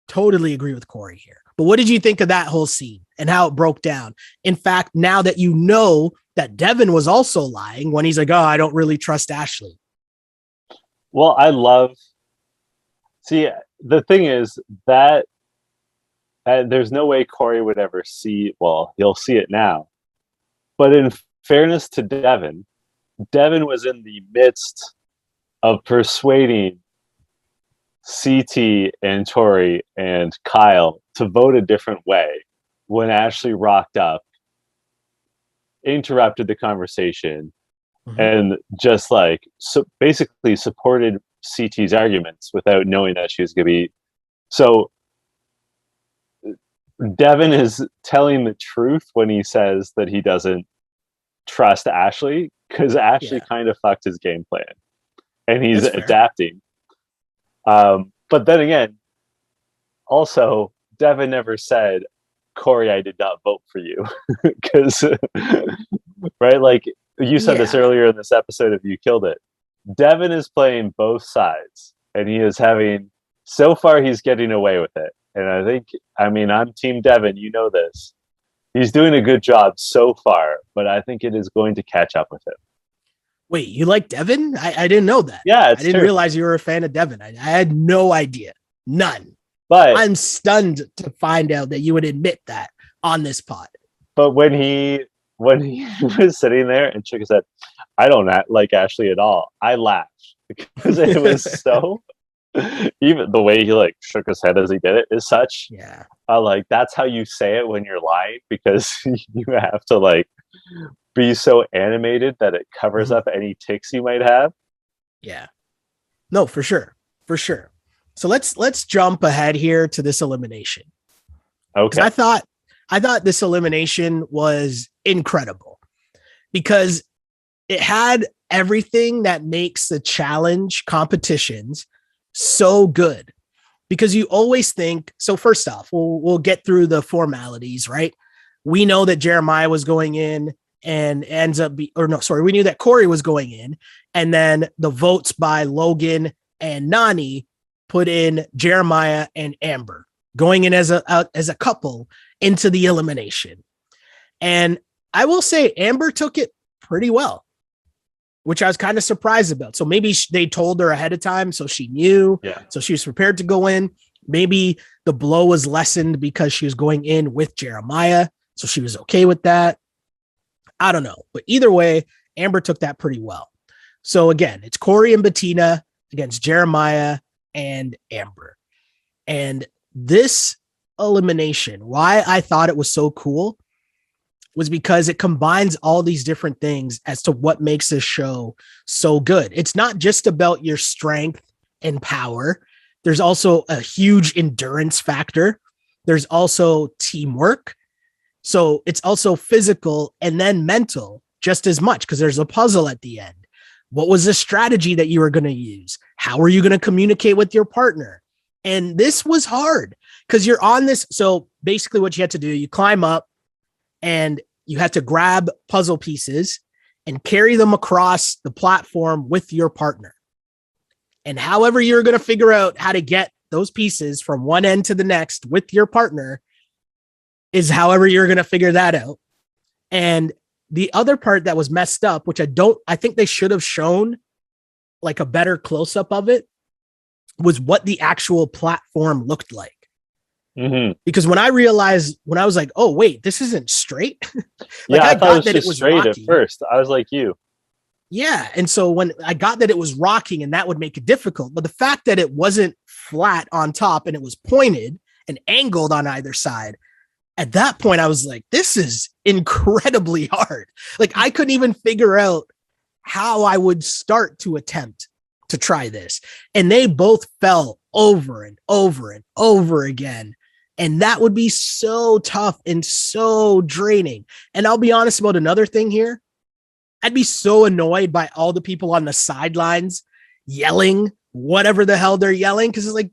Totally agree with Corey here. But what did you think of that whole scene and how it broke down? In fact, now that you know that Devin was also lying when he's like, oh, I don't really trust Ashley. Well, the thing is that there's no way Corey would ever see, well, he'll see it now. But in fairness to Devin was in the midst of persuading CT and Tori and Kyle to vote a different way when Ashley rocked up, interrupted the conversation, and just like basically supported CT's arguments without knowing that she was going to be. So Devin is telling the truth when he says that he doesn't trust Ashley because Ashley kind of fucked his game plan and he's adapting. But then again, also Devin never said, Corey, I did not vote for you because, right? Like you said this earlier in this episode of You Killed It. Devin is playing both sides and he is so far he's getting away with it. And I'm Team Devin. You know this. He's doing a good job so far, but I think it is going to catch up with him. Wait, you like Devin? I didn't know that. Yeah, I didn't realize you were a fan of Devin. I had no idea. None. But I'm stunned to find out that you would admit that on this pod. But when he was sitting there and shook his head, I don't like Ashley at all. I laughed because it was so. Even the way he like shook his head as he did it is such. Yeah. That's how you say it when you're lying because you have to like be so animated that it covers up any tics you might have. Yeah. No, for sure. For sure. So let's jump ahead here to this elimination. Okay. I thought this elimination was incredible because it had everything that makes the challenge competitions so good, because you always think, so first off, we'll get through the formalities, right? We know that Jeremiah was going in and ends up we knew that Corey was going in, and then the votes by Logan and Nani put in Jeremiah and Amber going in as a couple into the elimination. And I will say Amber took it pretty well, which I was kind of surprised about. So maybe they told her ahead of time, so she knew. Yeah. So she was prepared to go in. Maybe the blow was lessened because she was going in with Jeremiah, so she was okay with that. I don't know. But either way, Amber took that pretty well. So again, it's Corey and Bettina against Jeremiah and Amber. And this elimination, why I thought it was so cool was because it combines all these different things as to what makes this show so good. It's not just about your strength and power. There's also a huge endurance factor. There's also teamwork. So it's also physical and then mental just as much, because there's a puzzle at the end. What was the strategy that you were going to use? How are you going to communicate with your partner? And this was hard because you're on this. So basically what you had to do, you climb up and you had to grab puzzle pieces and carry them across the platform with your partner. And however you're going to figure out how to get those pieces from one end to the next with your partner is however you're going to figure that out. And the other part that was messed up, which I think they should have shown like a better close up of it, was what the actual platform looked like. Mm-hmm. Because when I was like, oh, wait, this isn't straight. Like, I thought that it was straight rocking at first. I was like you. Yeah. And so when I got that it was rocking and that would make it difficult, but the fact that it wasn't flat on top and it was pointed and angled on either side, at that point, I was like, this is incredibly hard. Like, I couldn't even figure out how I would start to attempt to try this. And they both fell over and over and over again. And that would be so tough and so draining. And I'll be honest about another thing here. I'd be so annoyed by all the people on the sidelines yelling whatever the hell they're yelling, because it's like,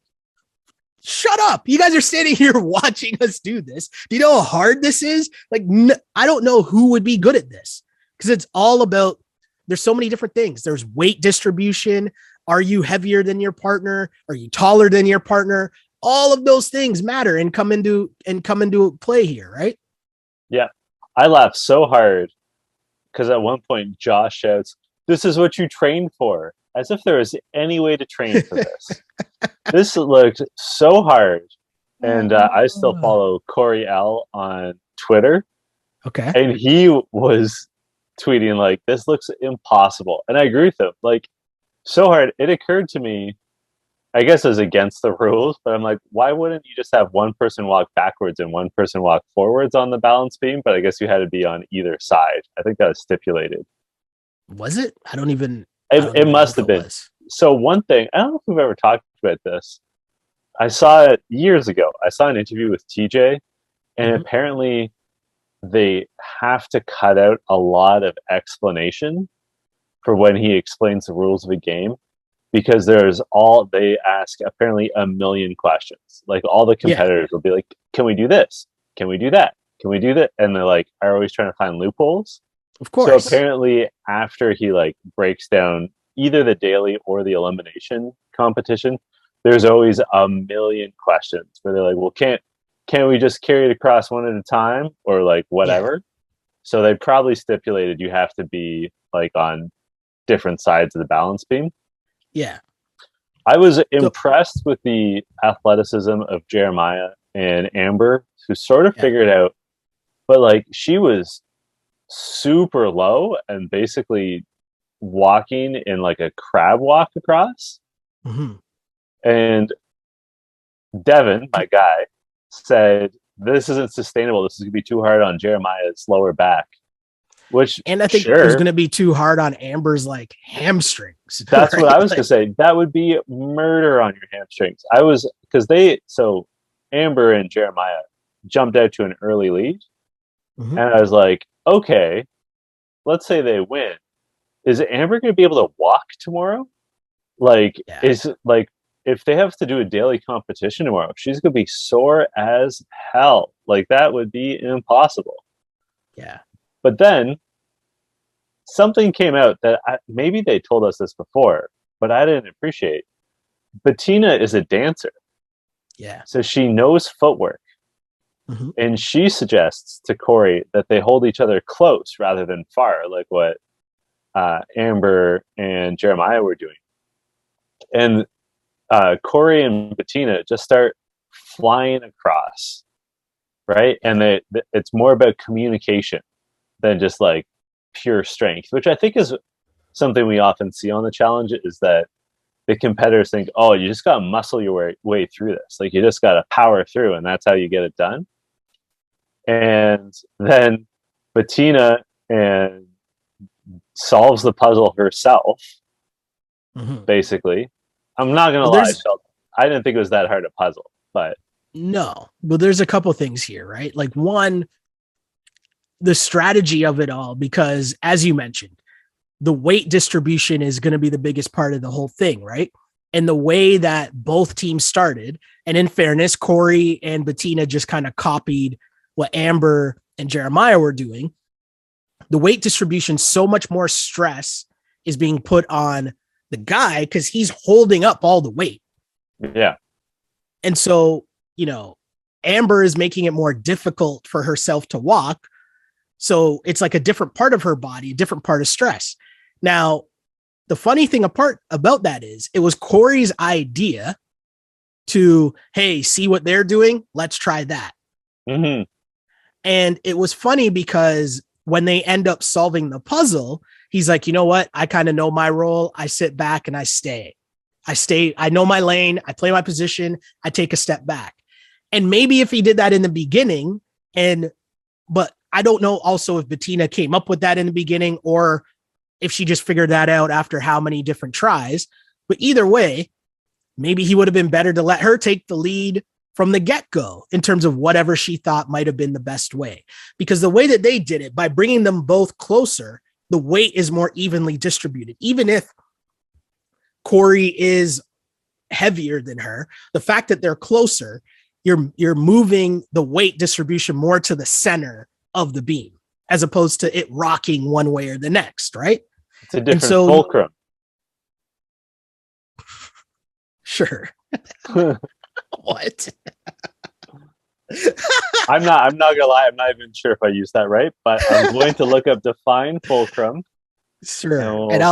shut up. You guys are standing here watching us do this. Do you know how hard this is? Like, I don't know who would be good at this, because it's all about, there's so many different things. There's weight distribution. Are you heavier than your partner? Are you taller than your partner? All of those things matter and come into play here, right? Yeah. I laughed so hard because at one point Josh shouts, "This is what you trained for," as if there was any way to train for this. This looked so hard. And I still follow Corey L on Twitter. Okay. And he was tweeting like, this looks impossible. And I agree with him. Like, so hard. It occurred to me, I guess, as against the rules, but I'm like, why wouldn't you just have one person walk backwards and one person walk forwards on the balance beam? But I guess you had to be on either side. I think that was stipulated. Was it? I don't even. It must have been. So one thing, I don't know if we've ever talked about this. I saw it years ago. I saw an interview with TJ, and apparently they have to cut out a lot of explanation for when he explains the rules of a game, because they ask apparently a million questions. Like, all the competitors will be like, can we do this? Can we do that? Can we do that? And they're like, are always trying to find loopholes. Of course. So apparently after he like breaks down either the daily or the elimination competition, there's always a million questions where they're like, well, can't we just carry it across one at a time, or like whatever? Yeah. So they probably stipulated you have to be like on different sides of the balance beam. Yeah. I was impressed with the athleticism of Jeremiah and Amber, who sort of figured out, but like, she was super low and basically walking in like a crab walk across. Mm-hmm. And Devin, my guy, said, this isn't sustainable. This is going to be too hard on Jeremiah's lower back. And I think it was going to be too hard on Amber's like hamstrings. That's right? What I was going to say. That would be murder on your hamstrings. So Amber and Jeremiah jumped out to an early lead. Mm-hmm. And I was like, okay, let's say they win. Is Amber going to be able to walk tomorrow? Like, if they have to do a daily competition tomorrow, she's going to be sore as hell. Like, that would be impossible. Yeah. But then something came out that maybe they told us this before, but I didn't appreciate. Bettina is a dancer. Yeah. So she knows footwork. Mm-hmm. And she suggests to Corey that they hold each other close rather than far, like what Amber and Jeremiah were doing. And Corey and Bettina just start flying across, right? And it's more about communication than just like pure strength, which I think is something we often see on the challenge, is that the competitors think, oh, you just got to muscle your way through this. Like, you just got to power through, and that's how you get it done. And then Bettina solves the puzzle herself, basically. I'm not going to lie, Sheldon. I didn't think it was that hard a puzzle, but. No, but there's a couple things here, right? Like, one, the strategy of it all, because as you mentioned, the weight distribution is going to be the biggest part of the whole thing, right? And the way that both teams started, and in fairness, Corey and Bettina just kind of copied what Amber and Jeremiah were doing. The weight distribution, so much more stress is being put on the guy because he's holding up all the weight. Yeah. And so, Amber is making it more difficult for herself to walk. So it's like a different part of her body, a different part of stress. Now, the funny thing about that is it was Corey's idea to, hey, see what they're doing? Let's try that. Mm-hmm. And it was funny because when they end up solving the puzzle, he's like, you know what? I kind of know my role. I sit back and I stay. I know my lane. I play my position. I take a step back. And maybe if he did that in the beginning, but I don't know also if Bettina came up with that in the beginning or if she just figured that out after how many different tries. But either way, maybe he would have been better to let her take the lead from the get-go in terms of whatever she thought might have been the best way. Because the way that they did it, by bringing them both closer, the weight is more evenly distributed. Even if Corey is heavier than her, the fact that they're closer, you're moving the weight distribution more to the center of the beam, as opposed to it rocking one way or the next, right? It's a different fulcrum. Sure. What? I'm not gonna lie, I'm not even sure if I used that right, but I'm going to look up define fulcrum. Sure. And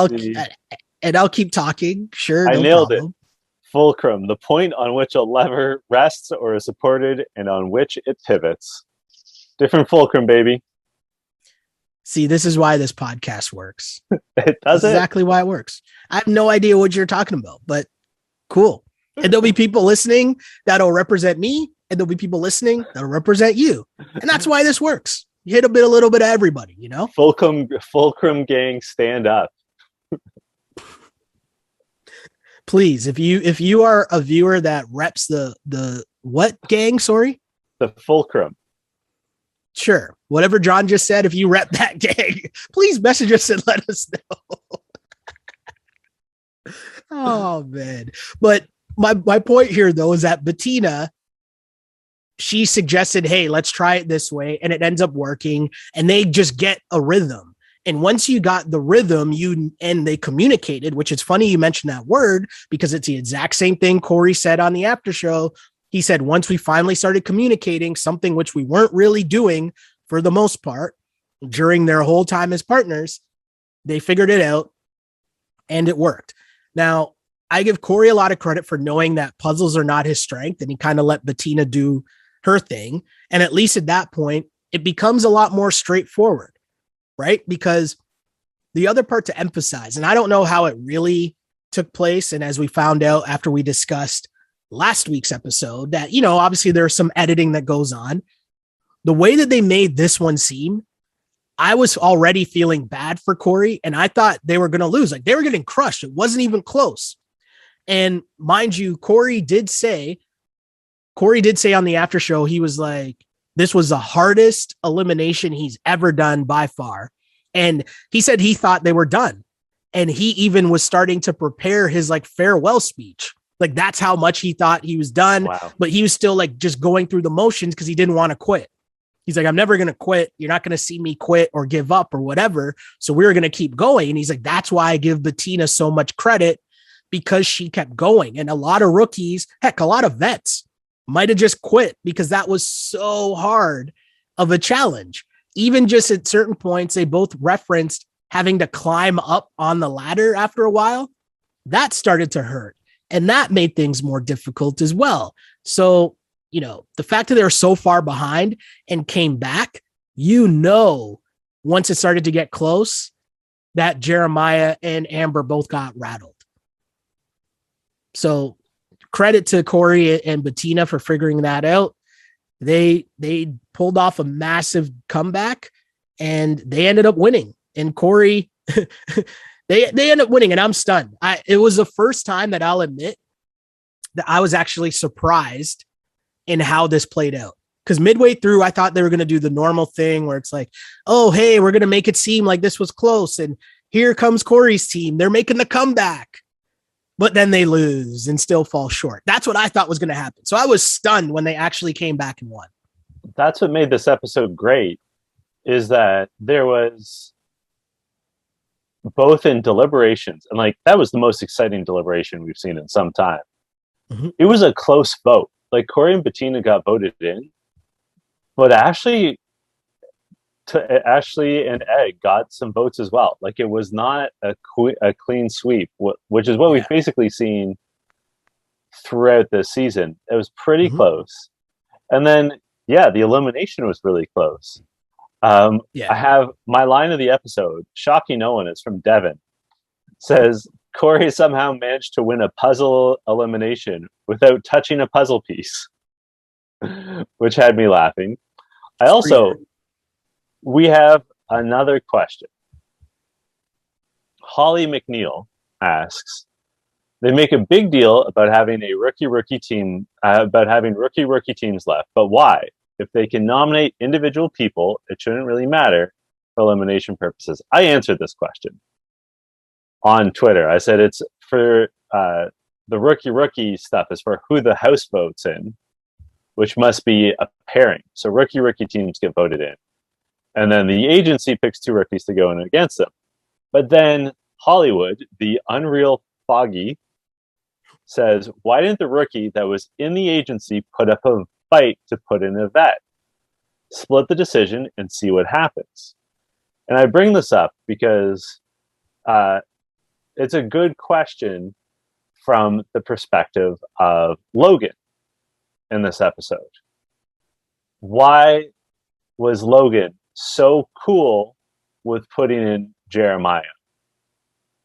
I'll keep talking. Sure. I nailed it. Fulcrum, the point on which a lever rests or is supported and on which it pivots. Different fulcrum, baby. See, this is why this podcast works. It does exactly why it works. I have no idea what you're talking about, but cool. And there'll be people listening that'll represent me, and there'll be people listening that'll represent you. And that's why this works. You hit a little bit of everybody, Fulcrum gang, stand up. Please, if you are a viewer that reps the what gang, sorry? The fulcrum. Sure. Whatever John just said, if you rep that gang, please message us and let us know. Oh, man. But my point here, though, is that Bettina, she suggested, hey, let's try it this way. And it ends up working. And they just get a rhythm. And once you got the rhythm, and they communicated, which is funny you mentioned that word, because it's the exact same thing Corey said on the after show. He said, once we finally started communicating, something which we weren't really doing for the most part during their whole time as partners, they figured it out and it worked. Now, I give Corey a lot of credit for knowing that puzzles are not his strength, and he kind of let Bettina do her thing. And at least at that point, it becomes a lot more straightforward, right? Because the other part to emphasize, and I don't know how it really took place, and as we found out after we discussed last week's episode, that, obviously there's some editing that goes on. The way that they made this one seem, I was already feeling bad for Corey, and I thought they were going to lose. Like, they were getting crushed. It wasn't even close. And mind you, Corey did say on the after show, he was like, this was the hardest elimination he's ever done by far. And he said he thought they were done. And he even was starting to prepare his farewell speech. Like, that's how much he thought he was done. Wow. But he was still just going through the motions because he didn't want to quit. He's like, I'm never going to quit. You're not going to see me quit or give up or whatever. So we're going to keep going. And he's like, that's why I give Bettina so much credit, because she kept going. And a lot of rookies, heck, a lot of vets might have just quit because that was so hard of a challenge. Even just at certain points, they both referenced having to climb up on the ladder after a while. That started to hurt. And that made things more difficult as well. So, the fact that they were so far behind and came back, once it started to get close, that Jeremiah and Amber both got rattled. So credit to Corey and Bettina for figuring that out. They pulled off a massive comeback and they ended up winning. And Corey, they ended up winning, and I'm stunned. It was the first time that I'll admit that I was actually surprised in how this played out. Because midway through, I thought they were going to do the normal thing where it's like, oh, hey, we're going to make it seem like this was close. And here comes Corey's team. They're making the comeback. But then they lose and still fall short. That's what I thought was going to happen. So I was stunned when they actually came back and won. That's what made this episode great, is that there was both in deliberations, and like that was the most exciting deliberation we've seen in some time. Mm-hmm. It was a close vote. Like Corey and Bettina got voted in, but Ashley and Ed got some votes as well. Like it was not a clean sweep, which is what we've basically seen throughout this season. It was pretty close. And then, the elimination was really close. I have my line of the episode, shocking no one, is from Devin. Says, Corey somehow managed to win a puzzle elimination without touching a puzzle piece, which had me laughing. We have another question. Holly McNeil asks, they make a big deal about having a rookie team, about having rookie teams left, but why? If they can nominate individual people, it shouldn't really matter for elimination purposes. I answered this question on Twitter. I said it's for the rookie stuff is for who the house votes in, which must be a pairing. So rookie teams get voted in. And then the agency picks two rookies to go in against them. But then Hollywood, the unreal Foggy, says, why didn't the rookie that was in the agency put up a fight to put in a vet? Split the decision and see what happens. And I bring this up because it's a good question from the perspective of Logan in this episode. Why was Logan so cool with putting in Jeremiah?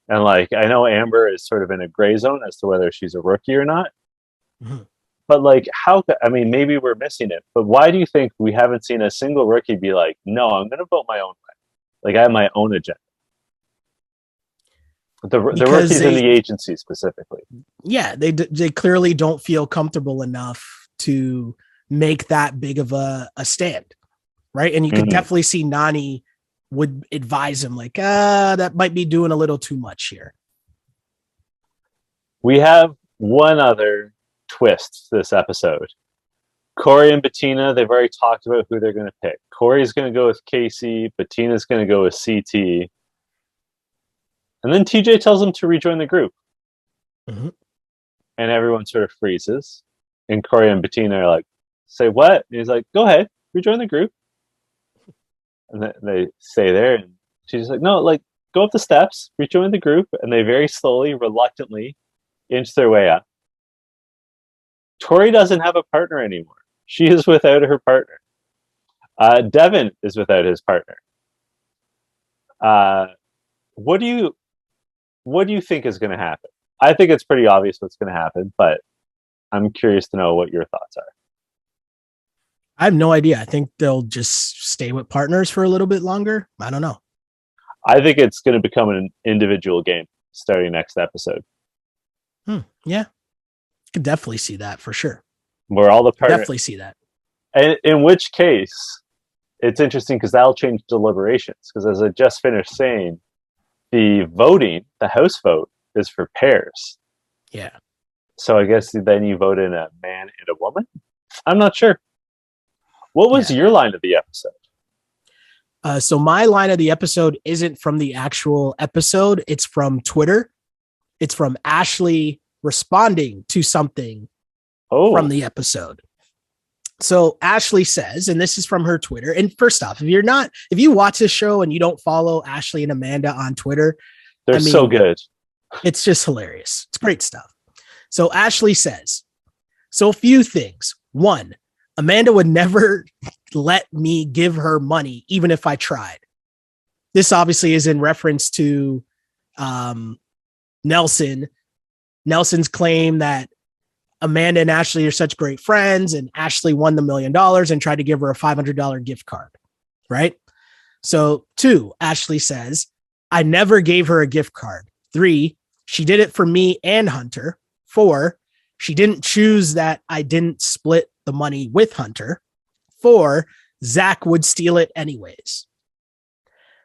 And like, I know Amber is sort of in a gray zone as to whether she's a rookie or not. Mm-hmm. But like, maybe we're missing it. But why do you think we haven't seen a single rookie be like, no, I'm going to vote my own way? Like, I have my own agenda. The rookies in the agency specifically. Yeah, they clearly don't feel comfortable enough to make that big of a stand. Right. And you could definitely see Nani would advise him like, that might be doing a little too much here. We have one other twist this episode. Corey and Bettina, they've already talked about who they're going to pick. Corey's going to go with Casey. Bettina's going to go with CT. And then TJ tells them to rejoin the group. Mm-hmm. And everyone sort of freezes. And Corey and Bettina are like, say what? And he's like, go ahead, rejoin the group. And they stay there. And she's like, no, like, go up the steps, rejoin the group. And they very slowly, reluctantly inch their way up. Tori doesn't have a partner anymore. She is without her partner. Devin is without his partner. What do you think is going to happen? I think it's pretty obvious what's going to happen, but I'm curious to know what your thoughts are. I have no idea. I think they'll just stay with partners for a little bit longer. I don't know. I think it's going to become an individual game starting next episode. Yeah. Could definitely see that for sure. Where all the partners definitely see that. And in which case, it's interesting because that'll change deliberations. Because as I just finished saying, the house vote is for pairs. Yeah. So I guess then you vote in a man and a woman? I'm not sure. What was your line of the episode? So my line of the episode isn't from the actual episode. It's from Twitter. It's from Ashley responding to something from the episode. So Ashley says, and this is from her Twitter. And first off, if you watch this show and you don't follow Ashley and Amanda on Twitter, they're so good. It's just hilarious. It's great stuff. So Ashley says, so a few things. One, Amanda would never let me give her money, even if I tried. This obviously is in reference to Nelson. Nelson's claim that Amanda and Ashley are such great friends, and Ashley won the $1 million and tried to give her a $500 gift card, right? So 2, Ashley says, I never gave her a gift card. 3, she did it for me and Hunter. 4, she didn't choose that I didn't split the money with Hunter. 4, Zach would steal it anyways.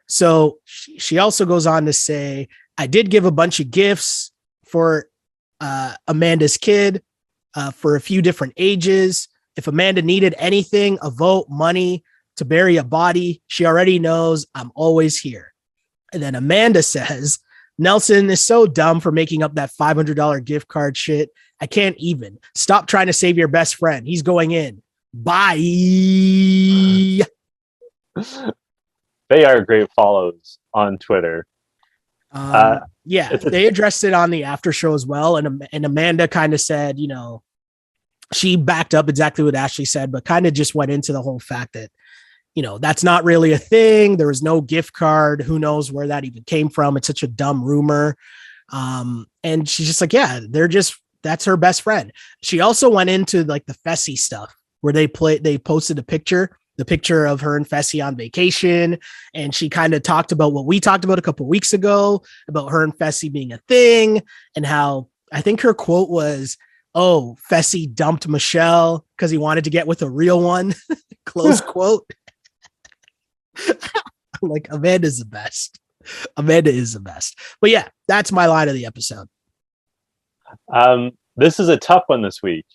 So she also goes on to say, I did give a bunch of gifts for Amanda's kid for a few different ages. If Amanda needed anything, a vote, money to bury a body, she already knows I'm always here. And then Amanda says, Nelson is so dumb for making up that $500 gift card shit. I can't even. Stop trying to save your best friend. He's going in. Bye. They are great follows on Twitter. They addressed it on the after show as well. And Amanda kind of said, she backed up exactly what Ashley said, but kind of just went into the whole fact that, that's not really a thing. There was no gift card. Who knows where that even came from? It's such a dumb rumor. And she's just like, yeah, that's her best friend. She also went into like the Fessy stuff where they posted the picture of her and Fessy on vacation. And she kind of talked about what we talked about a couple of weeks ago about her and Fessy being a thing, and how I think her quote was, oh, Fessy dumped Michelle because he wanted to get with a real one. Close quote. Like, Amanda's the best. Amanda is the best. But yeah, that's my line of the episode. This is a tough one this week.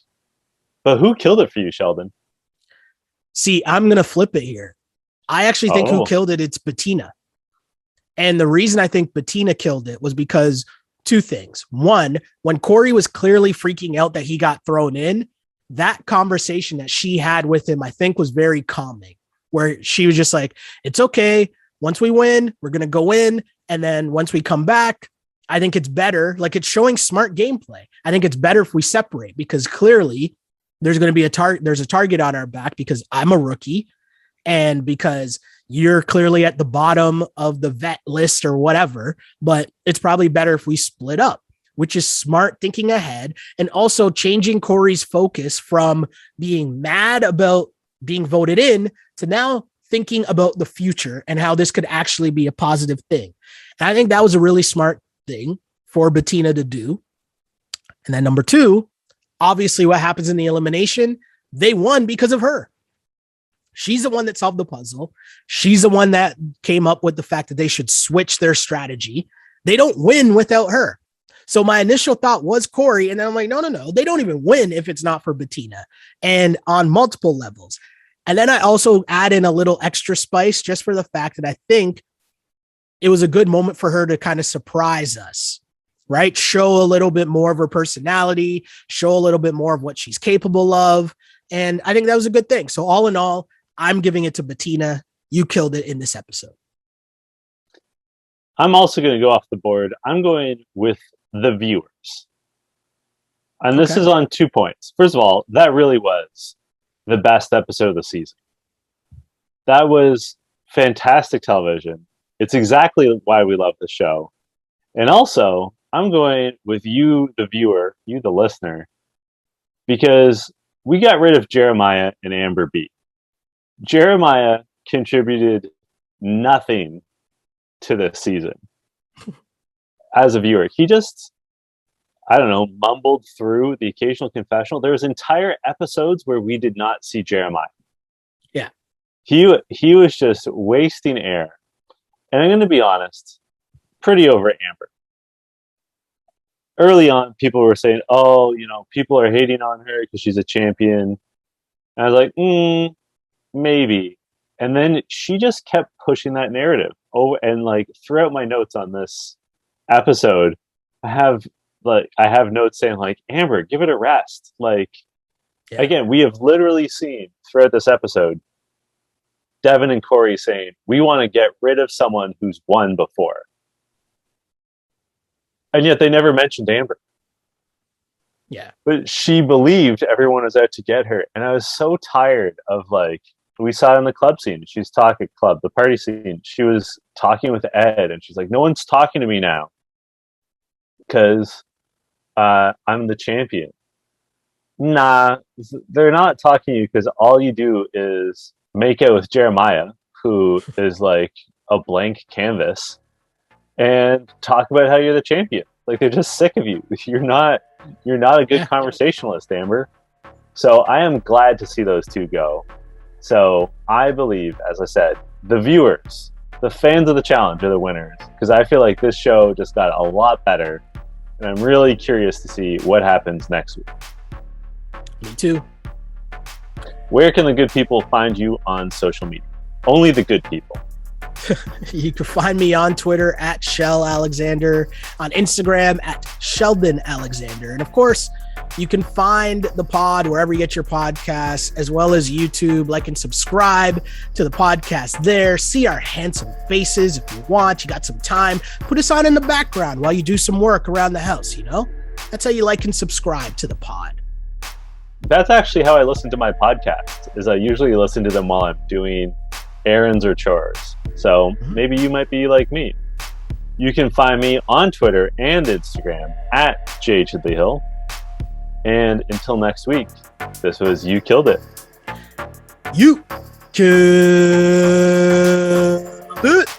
But who killed it for you, Sheldon? See, I'm going to flip it here. I actually think who killed it's Bettina. And the reason I think Bettina killed it was because 2 things. 1, when Corey was clearly freaking out that he got thrown in, that conversation that she had with him, I think, was very calming, where she was just like, it's okay. Once we win, we're going to go in. And then once we come back, I think it's better. Like, it's showing smart gameplay. I think it's better if we separate, because clearly there's going to be there's a target on our back because I'm a rookie and because you're clearly at the bottom of the vet list or whatever, but it's probably better if we split up, which is smart thinking ahead, and also changing Corey's focus from being mad about being voted in to now thinking about the future and how this could actually be a positive thing. And I think that was a really smart thing for Bettina to do. And then number 2, obviously what happens in the elimination, they won because of her. She's the one that solved the puzzle. She's the one that came up with the fact that they should switch their strategy. They don't win without her. So my initial thought was Corey. And then I'm like, no. They don't even win if it's not for Bettina, and on multiple levels. And then I also add in a little extra spice just for the fact that I think it was a good moment for her to kind of surprise us, right? Show a little bit more of her personality, show a little bit more of what she's capable of. And I think that was a good thing. So all in all, I'm giving it to Bettina. You killed it in this episode. I'm also going to go off the board. I'm going with the viewers. And this is on 2 points. First of all, that really was the best episode of the season. That was fantastic television. It's exactly why we love the show. And also, I'm going with you, the viewer, you, the listener, because we got rid of Jeremiah and Amber B. Jeremiah contributed nothing to this season as a viewer. He just, I don't know, mumbled through the occasional confessional. There was entire episodes where we did not see Jeremiah. Yeah. He was just wasting air. And I'm going to be honest, pretty over Amber. Early on, people were saying, oh, people are hating on her because she's a champion. And I was like, maybe. And then she just kept pushing that narrative. Oh, and like throughout my notes on this episode, I have notes saying like, Amber, give it a rest. Like, again, we have literally seen throughout this episode Devin and Corey saying, we want to get rid of someone who's won before. And yet they never mentioned Amber. Yeah. But she believed everyone was out to get her. And I was so tired of like, we saw it in the club scene. She's talking club, the party scene. She was talking with Ed and she's like, no one's talking to me now because I'm the champion. Nah, they're not talking to you because all you do is make out with Jeremiah, who is like a blank canvas, and talk about how you're the champion. Like, they're just sick of you. You're not a good conversationalist, Amber. So I am glad to see those two go. So I believe, as I said, the viewers, the fans of the challenge are the winners, because I feel like this show just got a lot better, and I'm really curious to see what happens next week. Me too. Where can the good people find you on social media? Only the good people. You can find me on Twitter at Shell Alexander, on Instagram at Sheldon Alexander. And of course, you can find the pod wherever you get your podcasts, as well as YouTube. Like and subscribe to the podcast there. See our handsome faces if you want. You got some time. Put us on in the background while you do some work around the house, you know? That's how you like and subscribe to the pod. That's actually how I listen to my podcast, is I usually listen to them while I'm doing errands or chores. So maybe you might be like me. You can find me on Twitter and Instagram at JChidleyHill. And until next week, this was You Killed It. You killed it.